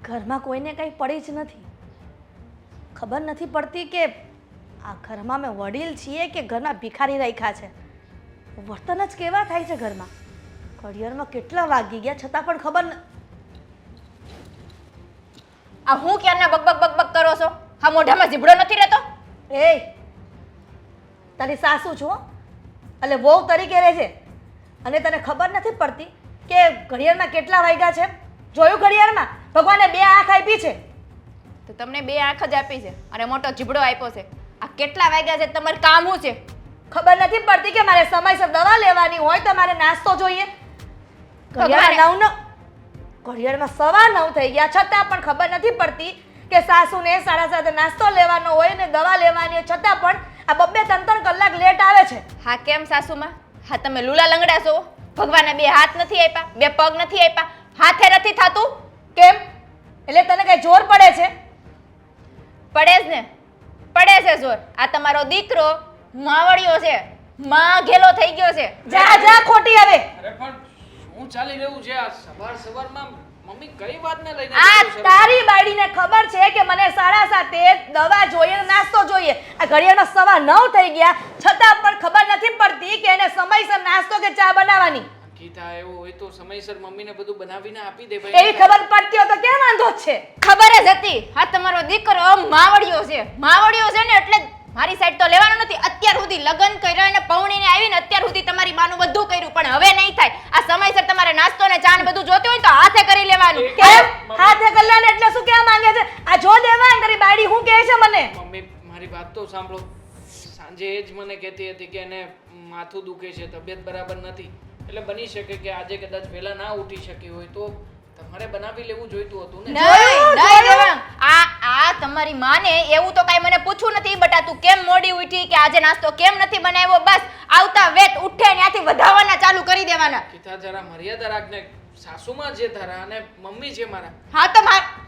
ઘરમાં કોઈને કંઈ પડી જ નથી. ખબર નથી પડતી કે આ ઘરમાં મેં વડીલ છીએ કે ઘરના ભિખારી રાખ્યા છે. વર્તન જ કેવા થાય છે ઘરમાં. ઘડિયાળમાં કેટલા વાગી ગયા છતાં પણ ખબર ન. આ હું ક્યારના બકબક બકબક કરો છો? હા, મોઢામાં જીભડો નથી રહેતો? એ તારી સાસુ છો એટલે વહુ તરીકે રહે છે અને તને ખબર નથી પડતી કે ઘડિયાળમાં કેટલા વાગ્યા છે? જોયું ઘડિયાળમાં? ભગવાને 2 આંખ આપી છે. તો તમને 2 આંખ જ આપી છે અને મોટો જીભડો આપ્યો છે. આ કેટલા વાગ્યા છે? તમારું કામ શું છે? ખબર નથી પડતી કે મારે સમયસર દવા લેવાની હોય તો મારે નાસ્તો જોઈએ. ઘડિયાળમાં 9 થઈ ગયા છતાં પણ ખબર નથી પડતી કે સાસુને 7:30 નાસ્તો લેવાનો હોય ને દવા લેવાની હોય છતાં પણ આ 2-3 કલાક લેટ આવે છે. હા, કેમ સાસુમાં? હા, તમે લુલા લંગડા છો. ભગવાને 2 હાથ નથી આપ્યા, 2 પગ નથી આપ્યા, હાથે નથી થાતું? કેમ? એટલે તને કઈ જોર પડે છે? પડે જ ને, પડે છે જોર. આ તમારો દીકરો માવડિયો છે, માં ઘેલો થઈ ગયો છે. જા જા ખોટી હવે. અરે પણ શું ચાલી રહ્યું છે આ સવારમાં? મમ્મી કઈ વાતને લઈને આ તારી બાયડીને ખબર છે કે મને 7:30 દવા જોઈએ, નાસ્તો જોઈએ. આ ઘડિયાળમાં 9:15 થઈ ગયા છતાં પણ ખબર નથી પડતી કે એને સમયસર નાસ્તો કે ચા બનાવવાની. ગીતા, એવું હોય તો સમયસર મમ્મીને બધું બનાવીને આપી દે ભાઈ. એવી ખબર પડતી હોય તો કેમ વાંધો છે? ખબર જ હતી. હા, તમારો દીકરો માવડિયો છે. માવડિયો છે ને એટલે મારી સાઈડ તો લેવાનું નથી. અત્યાર સુધી લગ્ન કર્યા અને પૌણીને આવીને અત્યાર સુધી તમારી માનું બધું કર્યું પણ હવે નહીં થાય. આ સમયસર તમારે નાસ્તો ને ચા ને બધું જોતું હોય તો હાથે કરી લેવાનું. કેમ હાથે કલ્યાણ એટલે શું કહેવા માંગે છે? આ જો દેવાય તારી બાયડી હું કહે છે મને? મમ્મી મારી વાત તો સાંભળો. સાંજે એ જ મને કહેતી હતી કે એને માથું દુખે છે, તબિયત બરાબર નથી. એટલે બની શકે કે આજે કદાચ વહેલા ના ઉઠી શકી હોય તો તમારે બનાવી લેવું જોઈતું હતું ને. નહીં દેવાંગ, આ તમારી માને એવું તો કાઈ મને પૂછવું નથી. બટા તું કેમ મોડી ઉઠી કે આજે નાસ્તો કેમ નથી બનાવ્યો? બસ આવતા વેત ઉઠે ત્યાંથી વધાવવાના ચાલુ કરી દેવાના. ગીતા, જરા મર્યાદા રાખને. સાસુમાં જે તારા અને મમ્મી છે મારા. હા તો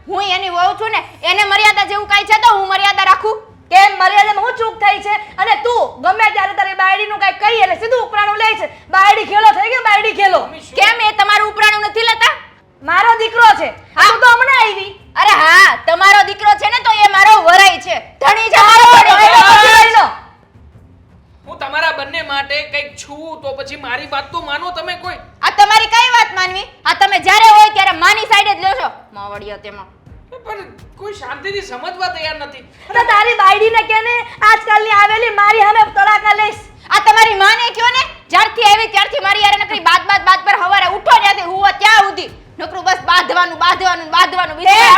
હું એની વહુ છું ને, એને મર્યાદા જેવું કાઈ છે તો હું મર્યાદા રાખું? કેમ મર્યાદામાં હું ચૂક થઈ છે? અને તું ગમે ત્યારે તારી બાયડીનું કઈ કહી એટલે સીધું ઉપરાણું લે છે. બાયડી ખેલો થઈ ગયો, બાયડી ખેલો. કેમ એ તમારું ઉપરાણું નથી લેતા? મારો દીકરો છે. તું તો હમણાં આવી. અરે હા, તમારો દીકરો છે ને તો એ મારો વરાઈ છે. ધણી છે મારો વરાઈ. હું તમારા બંને માટે કંઈક છું તો પછી મારી વાત તો માનો તમે કોઈ. આ તમારી કઈ વાત માનવી? આ તમે જ્યારે હોય ત્યારે માની સાઈડ જ લ્યો છો. માવડિયો તેમાં પણ કોઈ શાંતિથી સમજવા તૈયાર નથી. તો તારી બાયડીને કે ને આજકાલની આવેલી મારી સામે તડાકા લઈશ. આ તમારી માને કયો ને, જ્યારથી આવી ત્યારથી મારી યાર નકરી બાત પર હવારે ઉઠો ત્યાંથી હુવા ત્યાં સુધી નકરું બસ બાંધવાનું.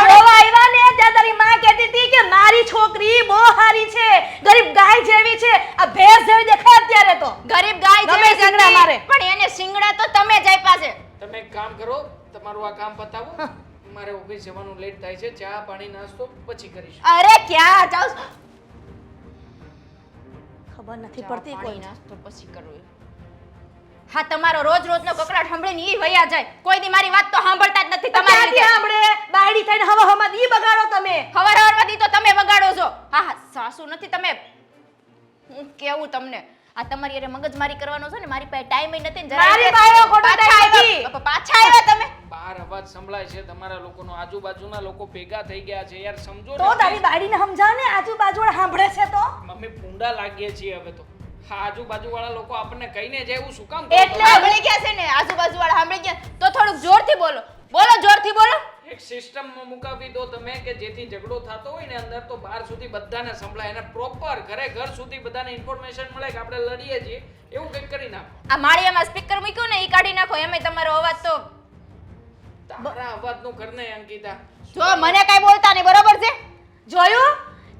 જોવા આવ્યા ને ત્યાં તારી માં કહેતી હતી કે મારી છોકરી બહુ સારી છે, ગરીબ ગાય જેવી છે. આ ભેંસ જેવી દેખાય અત્યારે તો. ગરીબ ગાય ગમે જેવી શિંગડા મારે. પણ એને શિંગડા તો તમે જ આપ્યા છે. તમે એક કામ કરો, તમારું આ કામ પતાવો. મારે ઓફિસ જવાનું લેટ થાય છે. ચા પાણી નાસ્તો પછી કરીશું. અરે ક્યાં જાવ? ખબર નથી પડતી કોઈ. નાસ્તો પછી કરવું. હા, તમારો રોજનો કકડાટ સાંભળીને ઈ વયા જાય. કોઈ દી મારી વાત તો સાંભળતા જ નથી. તમારી તમારી સાંભળે બાયડી થઈને હવામાં ઈ બગાડો તમે. હવારમાંથી તો તમે બગાડો છો. હા, સાસુ નથી તમે. હું કેવું તમને, આ તમારી અરે મગજમારી કરવાનો છે ને, મારી પાસે ટાઈમ નથી ને. મારી પાસે ખોટો ટાઈમ નથી. પાછા આવ્યા તમે. બહાર અવાજ સંભળાય છે તમારા લોકોનો, આજુબાજુના લોકો ભેગા થઈ ગયા છે. યાર સમજો તો તારી બાયડીને સમજાવ ને, આજુબાજુ સાંભળે છે તો. મમ્મી ભૂંડા લાગીએ છીએ હવે તો. હા, આજુબાજુ વાળા લોકો આપણને કહીને જાય એવું શું કામ? એટલે સાંભળી ગયા છે ને, આજુબાજુ વાળા સાંભળી ગયા તો થોડુંક જોરથી બોલો. જોરથી બોલો. એક સિસ્ટમમાં મુકાવી દો તમે કે જેથી ઝઘડો થતો હોય ને અંદર તો બહાર સુધી બધાને સંભળાય અને પ્રોપર ઘર સુધી બધાને ઇન્ફોર્મેશન મળે કે આપણે લડીએ છીએ એવું કંઈક કરી નાખો. આ માળિયામાં સ્પીકર મૂક્યું ને ઈ કાઢી નાખો. એમે તમારો અવાજ તો તારા અવાજનું કરને અંકિતા. જો મને કાઈ બોલતા નહીં, બરોબર છે? જોયું?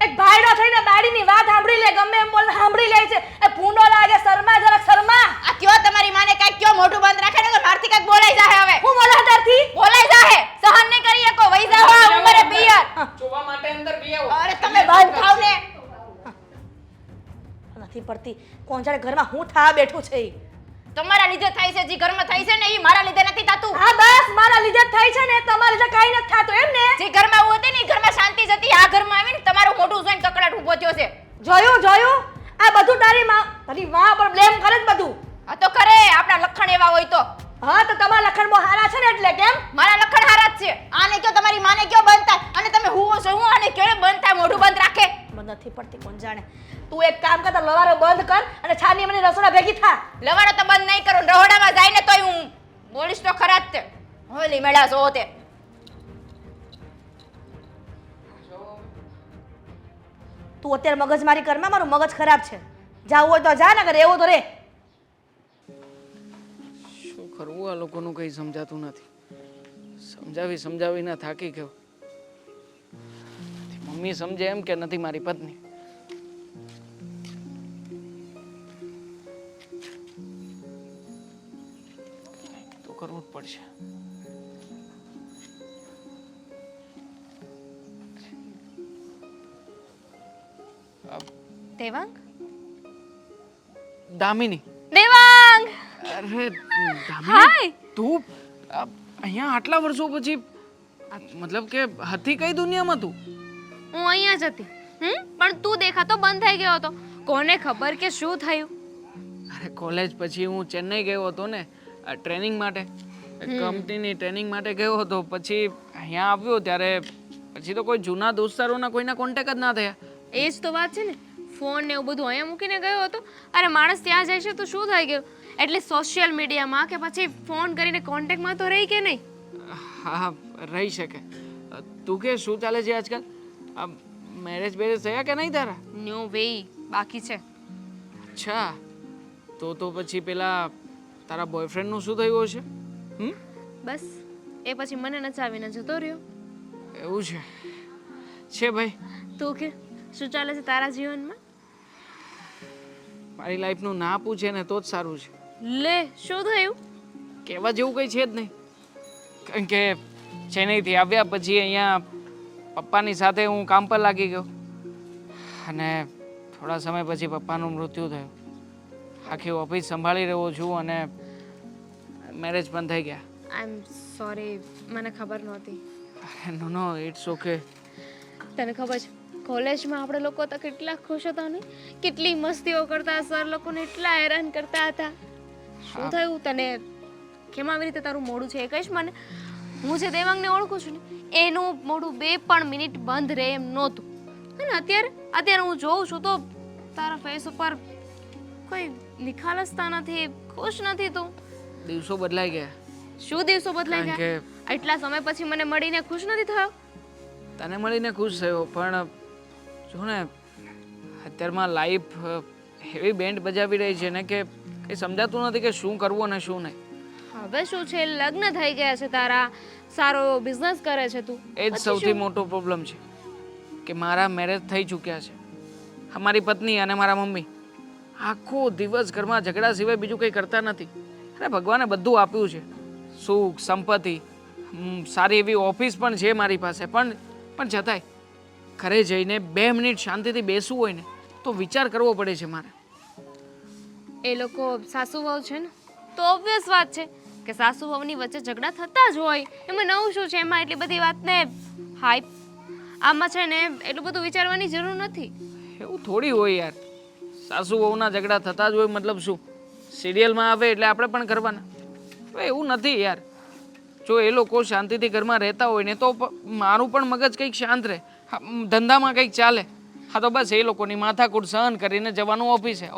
એક ભાઈડો થઈને બાયડીની વાત સાંભળી લે, ગમે એમ બોલ સાંભળી લે છે. એ ફૂંડો લાગે, શરમા જરાક શરમા. આ કયો તમારી માને કાઈ કયો મોઢું બંધ રાખે ને મારથી કાઈ બોલાઈ જાહે. હવે હું બોલા તારથી? બોલાઈ જાહે. સહન નહીં કરી શકો. વઈ જાવ આ ઉંમરે પિયર. જોવા માટે અંદર બી આવો. અરે તમે બંધ થાવ ને. નથી પડતી કોણ જાણે ઘરમાં હું થા બેઠું છે ઈ. તમારા લીધે થાય છે. જે ઘરમાં થાય છે ને ઈ મારા લીધે નથી થાતું. હા બસ મારા લીધે જ થાય છે ને, તમારા લીધે કાઈ નથી થાતું એમ ને. જે ઘરમાં આવું હતું ને ઈ ઘરમાં શાંતિ જ હતી. આ ઘરમાં આવીને તમારું મોઢું જોઈને કકડાટ ઊભો થયો છે. જોયું? આ બધું તારી માં પર બ્લેમ કરે જ બધું. આ તો કરે આપણા લખણ એવા હોય તો. હા તો તમારા લખણ બહુ હારા છે ને એટલે કેમ? મારા લખણ હારા જ છે. આને કયો તમારી માને કયો બંધ નથી પડતી કોણ જાણે. તું એક કામ કર, લવારો બંધ કર અને છાની મને રસોડા ભેગી થા. લવારો તો બંધ નહીં કરું, રહોડામાં જઈને તોય હું બોલીશ તો ખરા જ તે. હોલી મેળા જો તે. તું અત્યારે મગજમારી કરમાં, મારું મગજ ખરાબ છે. જાવું હોય તો જા, ને રહેવું તો રે. શું કરવું આ લોકોનું કંઈ સમજાતું નથી. સમજાવીને થાકી ગયો. મમ્મી સમજે એમ કે નથી મારી પત્ની. તો કરવું જ પડશે. દેવાંગ દામિની, દેવાંગ અરે દામિની, હાય. તું અહીંયા આટલા વર્ષો પછી, મતલબ કે હતી કઈ દુનિયામાં તું? હું અહીંયા જ હતી પણ તું દેખાતો બંધ થઈ ગયો હતો. કોને ખબર કે શું થયું? અરે કોલેજ પછી હું ચેન્નઈ ગયો હતો ને ટ્રેનિંગ માટે, કંપનીની ટ્રેનિંગ માટે ગયો હતો. પછી અહીંયા આવ્યો ત્યારે પછી તો કોઈ જૂના દોસ્તારોના કોઈના કોન્ટેક્ટ જ ના થયા. એ જ તો વાત છે ને, ફોન ને એવું બધું અહીંયા મૂકીને ગયો હતો. અરે માણસ ત્યાં જાય છે તો શું થઈ ગયું? એટલે સોશિયલ મીડિયામાં કે પછી ફોન કરીને કોન્ટેક્ટમાં તો રહી કે નહીં? હા, રહી શકે. તું કે શું ચાલે છે આજકાલ? મેરેજ બેરેજ થયા કે નહીં તારા? નો વે, બાકી છે. અચ્છા, તો પછી પેલા તારા બોયફ્રેન્ડનું શું થયું હશે? બસ એ પછી મને નચાવીને જતો રહ્યો. એવું છે ભાઈ. તું કે શું ચાલે છે તારા જીવનમાં? મારી લાઈફનું ના પૂછે ને તો જ સારું છે. લે, શું થયું? કહેવા જેવું કંઈ છે જ નહીં. કારણ કે ચેન્નઈથી આવ્યા પછી અહીંયા પપ્પાની સાથે હું કામ પર લાગી ગયો અને થોડા સમય પછી પપ્પાનું મૃત્યુ થયું. આખી ઓફિસ સંભાળી રહ્યો છું અને મેરેજ પણ થઈ ગયા. આઈ એમ સોરી, મને ખબર નહોતી. નો ઇટ્સ ઓકે. તને ખબર છે કોલેજમાં આપણે લોકો તો કેટલા ખુશ હતા ને, કેટલી મસ્તીઓ કરતા, સર લોકોને એટલા હેરાન કરતા હતા. શું થયું તને? કેમ આવી રીતે તારું મોઢું છે એ કહીશ મને? હું જે દેવાંગને ઓળખું છું ને એનું મોઢું 2 પણ મિનિટ બંધ રહે એમ નહોતું. અને અત્યારે હું જોઉં છું તો તારા ફેસ ઉપર કોઈ નિખાલસતા નથી, ખુશ નથી તું. દિવસો બદલાઈ ગયા. શું દિવસો બદલાઈ ગયા? એટલા સમય પછી મને મળીને ખુશ નથી થયો? તને મળીને ખુશ થયો પણ જો ને અત્યારમાં લાઈફ એવી બેન્ડ બજાવી રહી છે ને કે કંઈ સમજાતું નથી કે શું કરવું અને શું નહીં. હવે શું છે, લગ્ન થઈ ગયા છે તારા, સારો બિઝનેસ કરે છે તું. એ જ સૌથી મોટો પ્રોબ્લેમ છે કે મારા મેરેજ થઈ ચૂક્યા છે. અમારી પત્ની અને મારા મમ્મી આખો દિવસ ઘરમાં ઝઘડા સિવાય બીજું કંઈ કરતા નથી. અરે ભગવાને બધું આપ્યું છે, સુખ, સંપત્તિ, સારી એવી ઓફિસ પણ છે મારી પાસે, પણ છતાંય ઘરે જઈને 2 મિનિટ શાંતિથી બેસવું હોય ને તો વિચાર કરવો પડે છે મારે. એ લોકો સાસુ વહુ છે ને તો ઓબ્વિયસ વાત છે કે સાસુ વહુની વચ્ચે ઝઘડા થતા જ હોય. એમાં નવું શું છે? એમાં એટલી બધી વાતને હાઈ આમાં છે ને એટલું બધું વિચારવાની જરૂર નથી. એવું થોડી હોય યાર. સાસુ વહુના ઝઘડા થતા જ હોય મતલબ શું? સિરિયલમાં આવે એટલે આપણે પણ કરવાના? એવું નથી યાર. જો એ લોકો શાંતિથી ઘરમાં રહેતા હોય ને તો મારું પણ મગજ કંઈક શાંત રહે, ધંધામાં કંઈક ચાલે. હા તો બસ એ લોકોની માથાકૂટ સહન કરીને જવાનું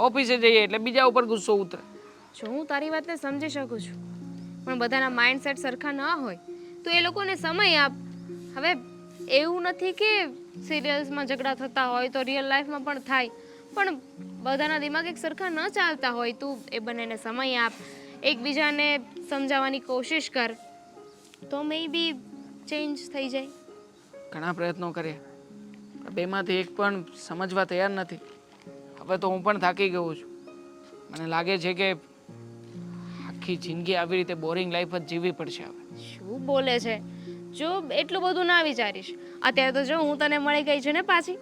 ઓફિસે જઈએ એટલે બીજા ઉપર ગુસ્સો ઉતરે. જો હું તારી વાતને સમજી શકું છું પણ બધાના માઇન્ડસેટ સરખા ન હોય તો એ લોકોને સમય આપ. હવે એવું નથી કે સિરિયલ્સમાં ઝઘડા થતા હોય તો રિયલ લાઈફમાં પણ થાય, પણ બધાના દિમાગ એક સરખા ન ચાલતા હોય. તું એ બંનેને સમય આપ, એકબીજાને સમજાવવાની કોશિશ કર તો મે બી ચેન્જ થઈ જાય. ઘણા પ્રયત્નો કર્યા, બેમાંથી એક પણ સમજવા તૈયાર નથી. હવે તો હું પણ થાકી ગયો છું. મને લાગે છે કે આખી જિંદગી આવી રીતે બોરિંગ લાઈફ જ જીવવી પડશે હવે. શું બોલે છે? જો એટલું બધું ના વિચારીશ. અત્યારે તો જો હું તને મળી ગઈ છું ને પાછી.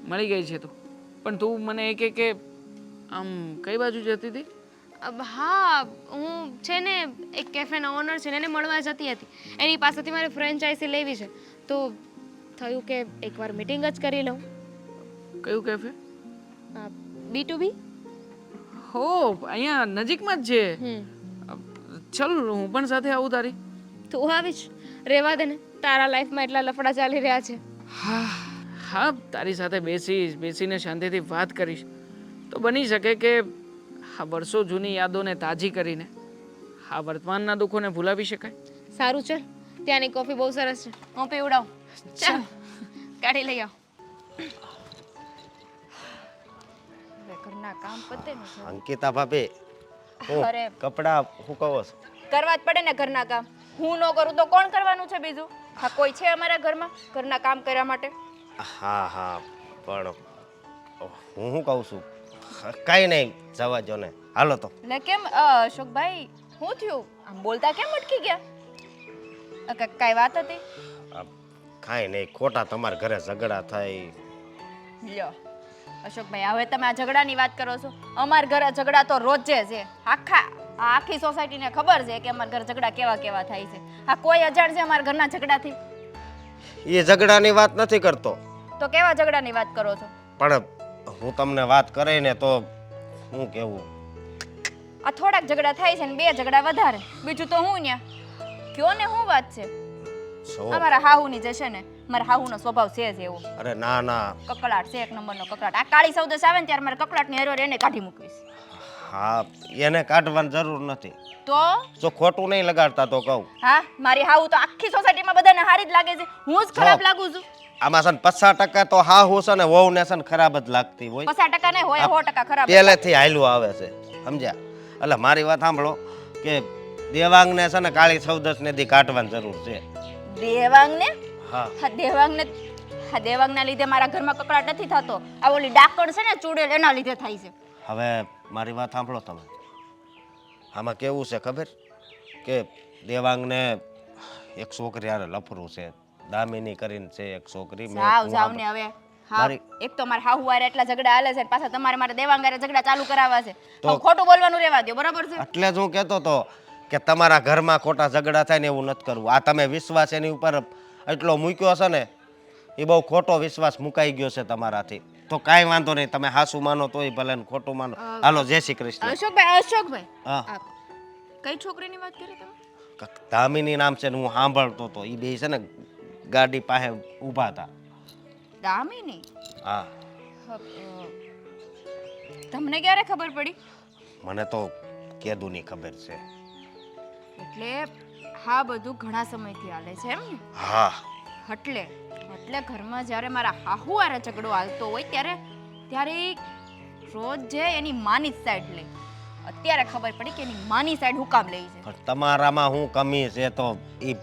મળી ગઈ છે તું, પણ તું મને એ કે આમ કઈ બાજુ જતી હતી? હા, હું છે ને એક કેફેના ઓનર છે ને એને મળવા જતી હતી. એની પાસેથી મારે ફ્રેન્ચાઇઝી લેવી છે તો થયું કે એકવાર મીટિંગ જ કરી લઉં. કયું કેફે? B2B. હો, અહીંયા નજીકમાં જ છે. ચલ હું પણ સાથે આવું તારી. તું આવીશ? રહેવા દે ને, તારા લાઈફમાં એટલા લફડા ચાલી રહ્યા છે. હા તારી સાથે બેસીને શાંતિથી વાત કરીશ તો બની શકે કે આ વર્ષો જૂની યાદોને તાજી કરીને આ વર્તમાનના દુઃખોને ભૂલાવી શકાય. સારું ચાલ, ત્યાંની કોફી બહુ સરસ છે, હું પીવડાવું. ચાલ કાઢી લઈ આવ. હવે ઘરના કામ પતે ને જરા. અંકિતા ભાભી અરે કપડા હું કહો છો? કરવા જ પડે ને ઘરના કામ. હું ન કરું તો કોણ કરવાનું છે બીજું? હા કોઈ છે અમારા ઘરમાં ઘરના કામ કર્યા માટે? હા હા પણ હું શું કહું છું, કાંઈ નહીં, જવા જો ને, હાલો તો. એટલે કેમ અશોકભાઈ શું થયું? આમ બોલતા કેમ અટકી ગયા? કાંઈ વાત હતી? કાંઈ નહીં, ખોટા તમારા ઘરે ઝઘડા થાય. લ્યો અશોકભાઈ, હવે તમે આ ઝઘડાની વાત કરો છો. અમારા ઘરે ઝઘડા તો રોજે છે. આખી સોસાયટીને ખબર છે કે અમારા ઘરે ઝઘડા કેવા કેવા થાય છે. આ કોઈ અજાણ છે અમારા ઘરના ઝઘડાથી? એ ઝઘડાની વાત નથી કરતો, તો કેવા ઝઘડાની વાત કરો છો? પણ હું તમને વાત કરીને તો હું કેવું, આ થોડાક ઝઘડા થાય છે ને 2 ઝઘડા વધારે, બીજું તો હું ન્યા કયો ને શું વાત છે? શું? અમારા હાહુની જે છે ને, મારા હાહુનો સ્વભાવ છે જ એવો. અરે ના ના, કકડાટ છે, 1 નંબરનો કકડાટ. આ કાળી સૌદસ આવે ને ત્યારે મારે કકડાટની હરોર એને કાઢી મૂકવીશ. હા એને કાઢવાની જરૂર નથી, તો જો ખોટું નહીં લગાડતા તો કહું. હા, મારી હાહુ તો આખી સોસાયટીમાં બધાને હારી જ લાગે છે, હું જ ખરાબ લાગુ છું. આમાં છે ને 50% તો હા હું છે ને વહુ ને છે ને ખરાબ જ લાગતી હોય, 50% નહીં હોય, 100% ખરાબ. પહેલેથી હાલ્યું આવે છે, સમજ્યા? એટલે મારી વાત સાંભળો કે દેવાંગને છે ને કાળી સૌદસ ને દી કાઢવાની જરૂર છે. દેવાંગને? હા હા દેવાંગના લીધે મારા ઘરમાં કકડાટ નથી થતો. આ ઓલી ડાકણ છે ને ચૂડેલ, એના લીધે થાય છે. હવે મારી વાત સાંભળો તમે. આમાં કેવું છે ખબર કે દેવાંગને એક છોકરી હારે લફરું છે, દામિની કરીને છે એક છોકરી. જાવ ને હવે. હા, એક તો મારા હાહુ વારે એટલા ઝઘડા હાલે છે, પાછા તમારે મારા દેવાંગ હારે ઝઘડા ચાલુ કરાવવા છે. તો ખોટું બોલવાનું રહેવા દો, બરાબર છે? એટલે જ હું કહેતો તો કે તમારા ઘરમાં ખોટા ઝઘડા થાય ને એવું નથી કરવું. આ તમે વિશ્વાસ એની ઉપર એટલો મૂક્યો છે ને, એ બહુ ખોટો વિશ્વાસ મુકાઈ ગયો છે તમારાથી. તો કાંઈ વાંધો નહીં, તમે હાસુ માનો તોય ભલે ને ખોટું માનો. હાલો, જય શ્રી કૃષ્ણ. અશોકભાઈ, હા, કઈ છોકરીની વાત કરી તમે? દામિની નામ છે ને, હું સાંભળતો તો. એ બે છે ને ગાડી પાસે ઊભા હતા. દામિની? હા. તમને ક્યારે ખબર પડી? મને તો કેદુની ખબર છે. એટલે હા, બધું ઘણા સમયથી હાલે છે એમ ને? હા. એટલે ઘરમાં જ્યારે મારા હાહુ હારે ઝઘડો હાલતો હોય ત્યારે રોજ જે એની માની સાઈડ લે. અત્યારે ખબર પડી કે એની માની સાઈડ હું કામ લઈ છે. પણ તમારામાં હું કમી છે તો એ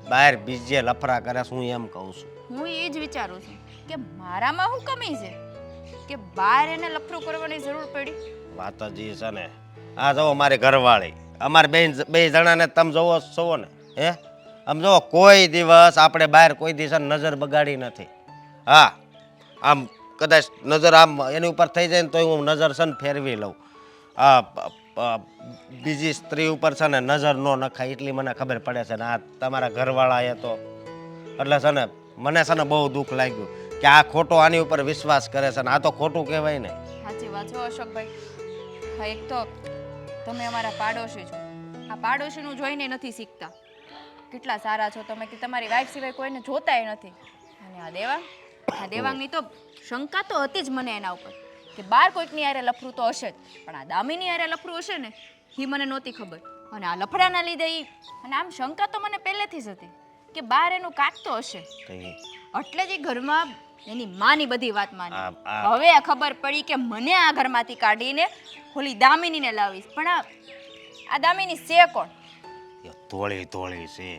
બહાર બીજે લફરા કરે છે, હું એમ કહું છું. હું એ જ વિચારું છું કે મારામાં શું કમી છે કે બહાર એને લફરું કરવાની જરૂર પડી. વાત જ છે ને. આ જુઓ મારી ઘરવાળી, અમારે બે જણાને તમે જોવો છો ને, હે? આમ જો કોઈ દિવસ આપણે બહાર કોઈ દિવસ નજર બગાડી નથી. હા, આમ કદાચ નજર આમ એની ઉપર થઈ જાય ને તો હું નજર છે ને ફેરવી લઉં. બીજી સ્ત્રી ઉપર છે ને નજર ન નખાય એટલી મને ખબર પડે છે ને આ તમારા ઘરવાળા એ તો. એટલે છે ને મને છે ને બહુ દુઃખ લાગ્યું કે આ ખોટો આની ઉપર વિશ્વાસ કરે છે ને આ તો ખોટું કહેવાય ને. સાચી વાત છે અશોકભાઈ. હા, એક તો તમે અમારા પાડોશી છો. આ પાડોશીનું જોઈને નથી શીખતા. કેટલા સારા છો તમે કે તમારી વાઈફ સિવાય કોઈને જોતાય નથી. અને આ દેવાંગની તો શંકા તો હતી જ મને એના ઉપર કે બાર કોઈકની હારે લફરું તો હશે જ, પણ આ દામિની હારે લફરું હશે ને એ મને નહોતી ખબર. અને આ લફડાના લીધે અને આમ શંકા તો મને પહેલેથી જ હતી કે બાર એનું કાક તો હશે. એટલે જ એ ઘરમાં એની માની બધી વાત માની. હવે આ ખબર પડી કે મને આ ઘરમાંથી કાઢીને ઓલી દામિનીને લાવીશ. પણ આ દામિની છે કોણ? ધોળી છે,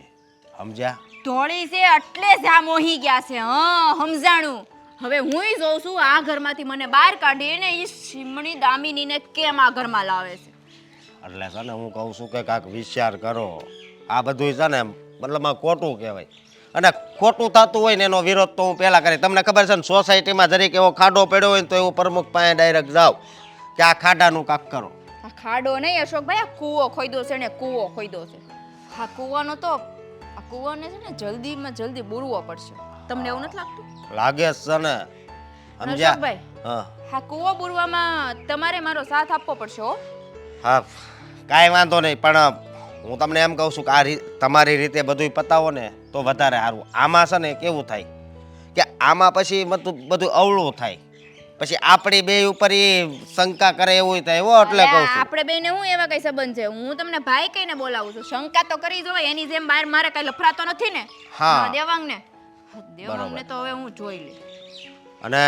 સમજ્યા? ધોળી છે એટલે જ આ મોહી ગયા છે. હા, સમજાણું. હવે હુંય જોઉં છું આ ઘરમાંથી મને બહાર કાઢીને એ શીમણી દામિનીને કેમ આ ઘરમાં લાવે છે. એટલે છે ને હું કહું છું કે કાંઈક વિચાર કરો. આ બધું છે ને મતલબમાં ખોટું કહેવાય. અને ખોટું થતું હોય ને એનો વિરોધ તો હું પહેલાં કરી. તમને ખબર છે ને સોસાયટીમાં જરીક એવો ખાડો પડ્યો હોય ને તો એવું પ્રમુખ પાસે ડાયરેક્ટ જાવ કે આ ખાડાનું કાંક કરો. આ ખાડો નહીં અશોકભાઈ, આ કૂવો ખોદ્યો છે ને કૂવો ખોદ્યો છે. આ કૂવાનો તો આ કૂવાને છે ને જલ્દીમાં જલ્દી બુરવો પડશે. તમને એવું નથી લાગતું? લાગે છે ને, સમજ્યા? અશોકભાઈ, હા આ કૂવો બુરવામાં તમારે મારો સાથ આપવો પડશે હો. હા, કાંઈ વાંધો નહીં, પણ હું તમને એમ કહું છું કે આ તમારી રીતે બધું પતાવો ને તો વધારે સારું. આમાં છે ને કેવું થાય કે આમાં પછી બધું અવળું થાય, પછી આપણી બે ઉપર એ શંકા કરે એવું થાય હો, એટલે કહું છું. આપણે બેને હું એવા કઈ સંબંધ છે? હું તમને ભાઈ કહીને બોલાવું છું. શંકા તો કરી જોવાય, એની જેમ બહાર મારે કઈ લફરાતો નથી ને. હા. દેવાંગને તો હવે હું જોઈ લે. અને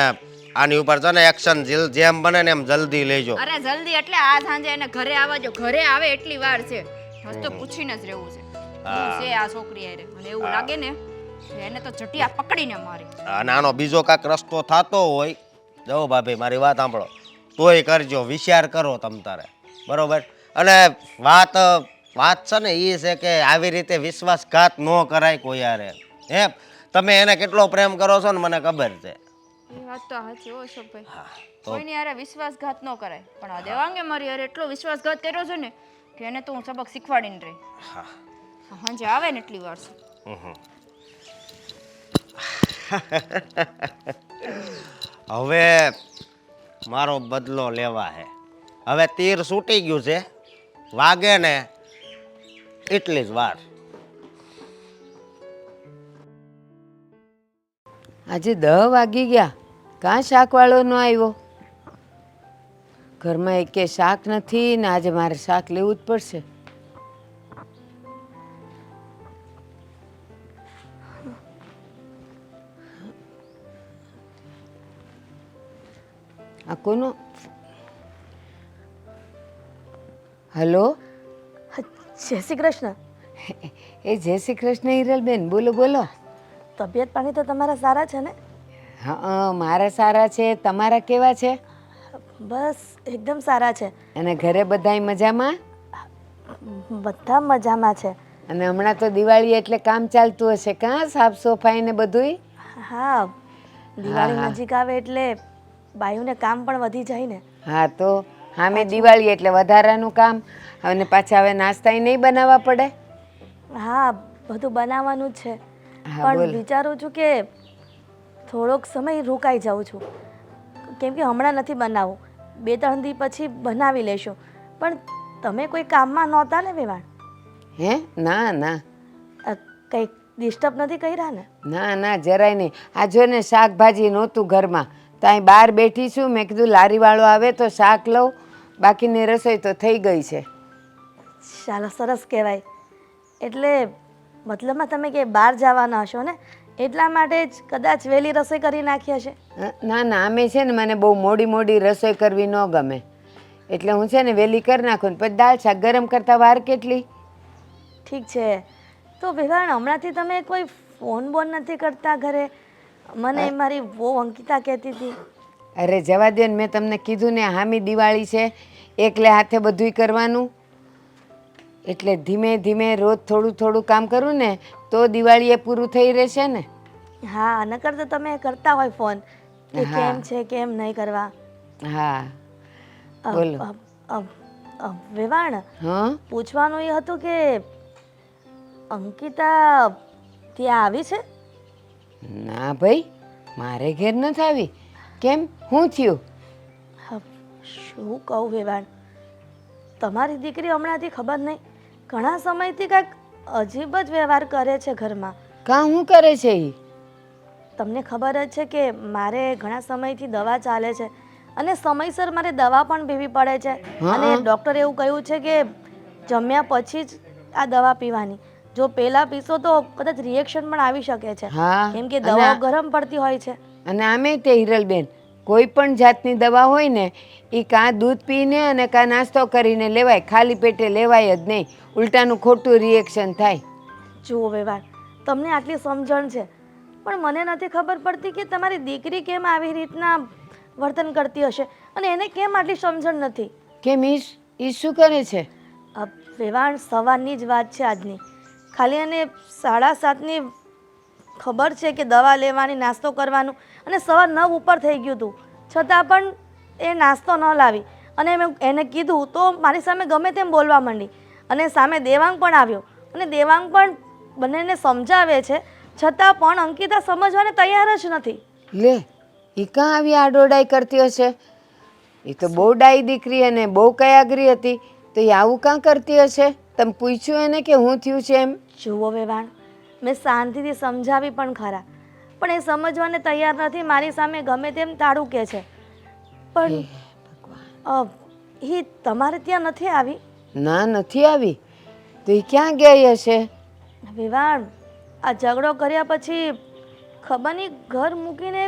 આની ઉપર છે ને એક્શન જેમ બને ને એમ જલ્દી લેજો. અરે જલ્દી એટલે આ સાંજે એને ઘરે આવવા જો. ઘરે આવે એટલી વાર છે, રસ્તો પૂછીને જ રહેવું છે. શું છે આ છોકરી હારે? અને એવું લાગે ને એને તો જટિયા પકડીને મારી. અને આનો બીજો કાંઈક રસ્તો થતો હોય, જો ભાભી મારી વાત સાંભળો, તોય કરજો, વિચાર કરો તમ તારે, બરોબર? અને વાત છે ને એ છે કે આવી રીતે વિશ્વાસઘાત ન કરાય કોઈ યારે. હે, તમે એને કેટલો પ્રેમ કરો છો ને મને ખબર છે. એ વાત તો સાચી હો અશોકભાઈ. તો કોઈની હારે વિશ્વાસઘાત ન કરાય, પણ આ દેવાંગે મારી હારે એટલો વિશ્વાસઘાત કર્યો છે ને કે એને તો હું સબક શીખવાડીને રહી. હાંજે આવે ને એટલી વાર છે. હવે મારો બદલો લેવા હે. હવે તીર છૂટી ગયું છે, વાગે ને એટલી જ વાર. આજે 10 વાગી ગયા, કાં શાકવાળો ન આવ્યો? ઘરમાં એકે શાક નથી ને આજે મારે શાક લેવું જ પડશે. આ કોનો? હલો, જય શ્રી કૃષ્ણ. એ જય શ્રી કૃષ્ણ હિરલબેન, બોલો બોલો. તબિયત પાણી તો તમારા સારા છે ને? હા, મારા સારા છે. તમારા કેવા છે? બસ એકદમ સારા છે. અને ઘરે બધાય મજામાં? બધા મજામાં છે. અને હમણાં તો દિવાળી એટલે કામ ચાલતું હશે કાં, સાફ સફાઈ ને બધુંય? હા, દિવાળી નજીક આવે એટલે બાયુને કામ પણ વધી જાય ને. હા, તો હામે દિવાળી એટલે વધારાનું કામ. અને પાછા હવે નાસ્તાય નહીં બનાવવા પડે? હા, બધું બનાવવાનું જ છે. હા, પણ બોલો. વિચારું છું કે થોડોક સમય રોકાઈ જાઉં છું, કેમ કે હમણાં નથી બનાવવું, 2-3 દી પછી બનાવી લેશું. પણ તમે કોઈ કામમાં નહોતા ને વેવાણ? હે? ના ના કંઈક ડિસ્ટર્બ નથી કર્યા ને? ના ના, જરાય નહીં. આ જો ને શાકભાજી નહોતું ઘરમાં, તો અહીં બહાર બેઠી છું. મેં કીધું લારીવાળો આવે તો શાક લઉં, બાકીની રસોઈ તો થઈ ગઈ છે. ચાલો, સરસ કહેવાય. એટલે મતલબમાં તમે કે બહાર જવાના હશો ને, એટલા માટે જ કદાચ વહેલી રસોઈ કરી નાખી હશે. ના ના, આમે છે ને મને બહુ મોડી રસોઈ કરવી ન ગમે, એટલે હું છે ને વહેલી કરી નાખું ને પછી દાળ શાક ગરમ કરતા વાર કેટલી. ઠીક છે. તો વિવાણ, હમણાંથી તમે કોઈ ફોન બોન નથી કરતા ઘરે? મને મારી બહુ અંકિતા કહેતી હતી. અરે જવા દે ને, મેં તમને કીધું ને હામી દિવાળી છે, એકલે હાથે બધુંય કરવાનું. એટલે ધીમે ધીમે રોજ થોડું થોડું કામ કરું ને તો દિવાળી એ પૂરું થઈ રહેશે ને. હા, નકર તો તમે કરતા હોય ફોન કે કેમ છે કેમ નહીં કરવા. હા, બોલો. વેવાણ, હા, પૂછવાનું એ હતું કે અંકિતા ત્યાં આવી છે? ના ભાઈ, મારે ઘેર નથી આવી. કેમ, શું થયું? શું કહું વેવાણ, તમારી દીકરી હમણાંથી ખબર નહીં ઘણા સમયથી કાંઈક અજીબ જ વ્યવહાર કરે છે ઘરમાં. કાં શું કરે છે એ? તમને ખબર જ છે કે મારે ઘણા સમયથી દવા ચાલે છે અને સમયસર મારે દવા પણ પીવી પડે છે. અને ડૉક્ટરે એવું કહ્યું છે કે જમ્યા પછી જ આ દવા પીવાની. જો પહેલા પીશો તો કદાચ રિએક્શન પણ આવી શકે છે, કેમ કે દવાઓ ગરમ પડતી હોય છે. અને આમે તે હિરલબેન, કોઈ પણ જાતની દવા હોય ને એ કાં દૂધ પીને અને કાં નાસ્તો કરીને લેવાય, ખાલી પેટે લેવાય જ નહીં, ઉલટાનું ખોટું રિએક્શન થાય. જુઓ વેવાણ, તમને આટલી સમજણ છે પણ મને નથી ખબર પડતી કે તમારી દીકરી કેમ આવી રીતના વર્તન કરતી હશે અને એને કેમ આટલી સમજણ નથી. કેમ, ઈ શું કરે છે? વેવાણ, સવારની જ વાત છે આજની. ખાલી અને 7:30ની ખબર છે કે દવા લેવાની, નાસ્તો કરવાનું, અને સવાર 9 ઉપર થઈ ગયું હતું છતાં પણ એ નાસ્તો ન લાવી. અને મેં એને કીધું તો મારી સામે ગમે તેમ બોલવા માંડી. અને સામે દેવાંગ પણ આવ્યો અને દેવાંગ પણ બંનેને સમજાવે છે, છતાં પણ અંકિતા સમજવાને તૈયાર જ નથી. લે, એ કાં આવી આડોડાઈ કરતી હશે? એ તો બહુ ડાઈ દીકરી અને બહુ કયાગરી હતી, તો એ આવું કાં કરતી હશે? તમે પૂછ્યું એને કે હું થયું છે એમ? જુઓ વેવાણ, મેં શાંતિથી સમજાવી પણ ખરા, પણ એ સમજવાને તૈયાર નથી. મારી સામે ગમે તેમ તાળું કે છે. પણ એ તમારે ત્યાં નથી આવી? ના, નથી આવી. તો એ ક્યાં ગઈ હશે? વિવાન, આ ઝઘડો કર્યા પછી ખબર નહીં ઘર મૂકીને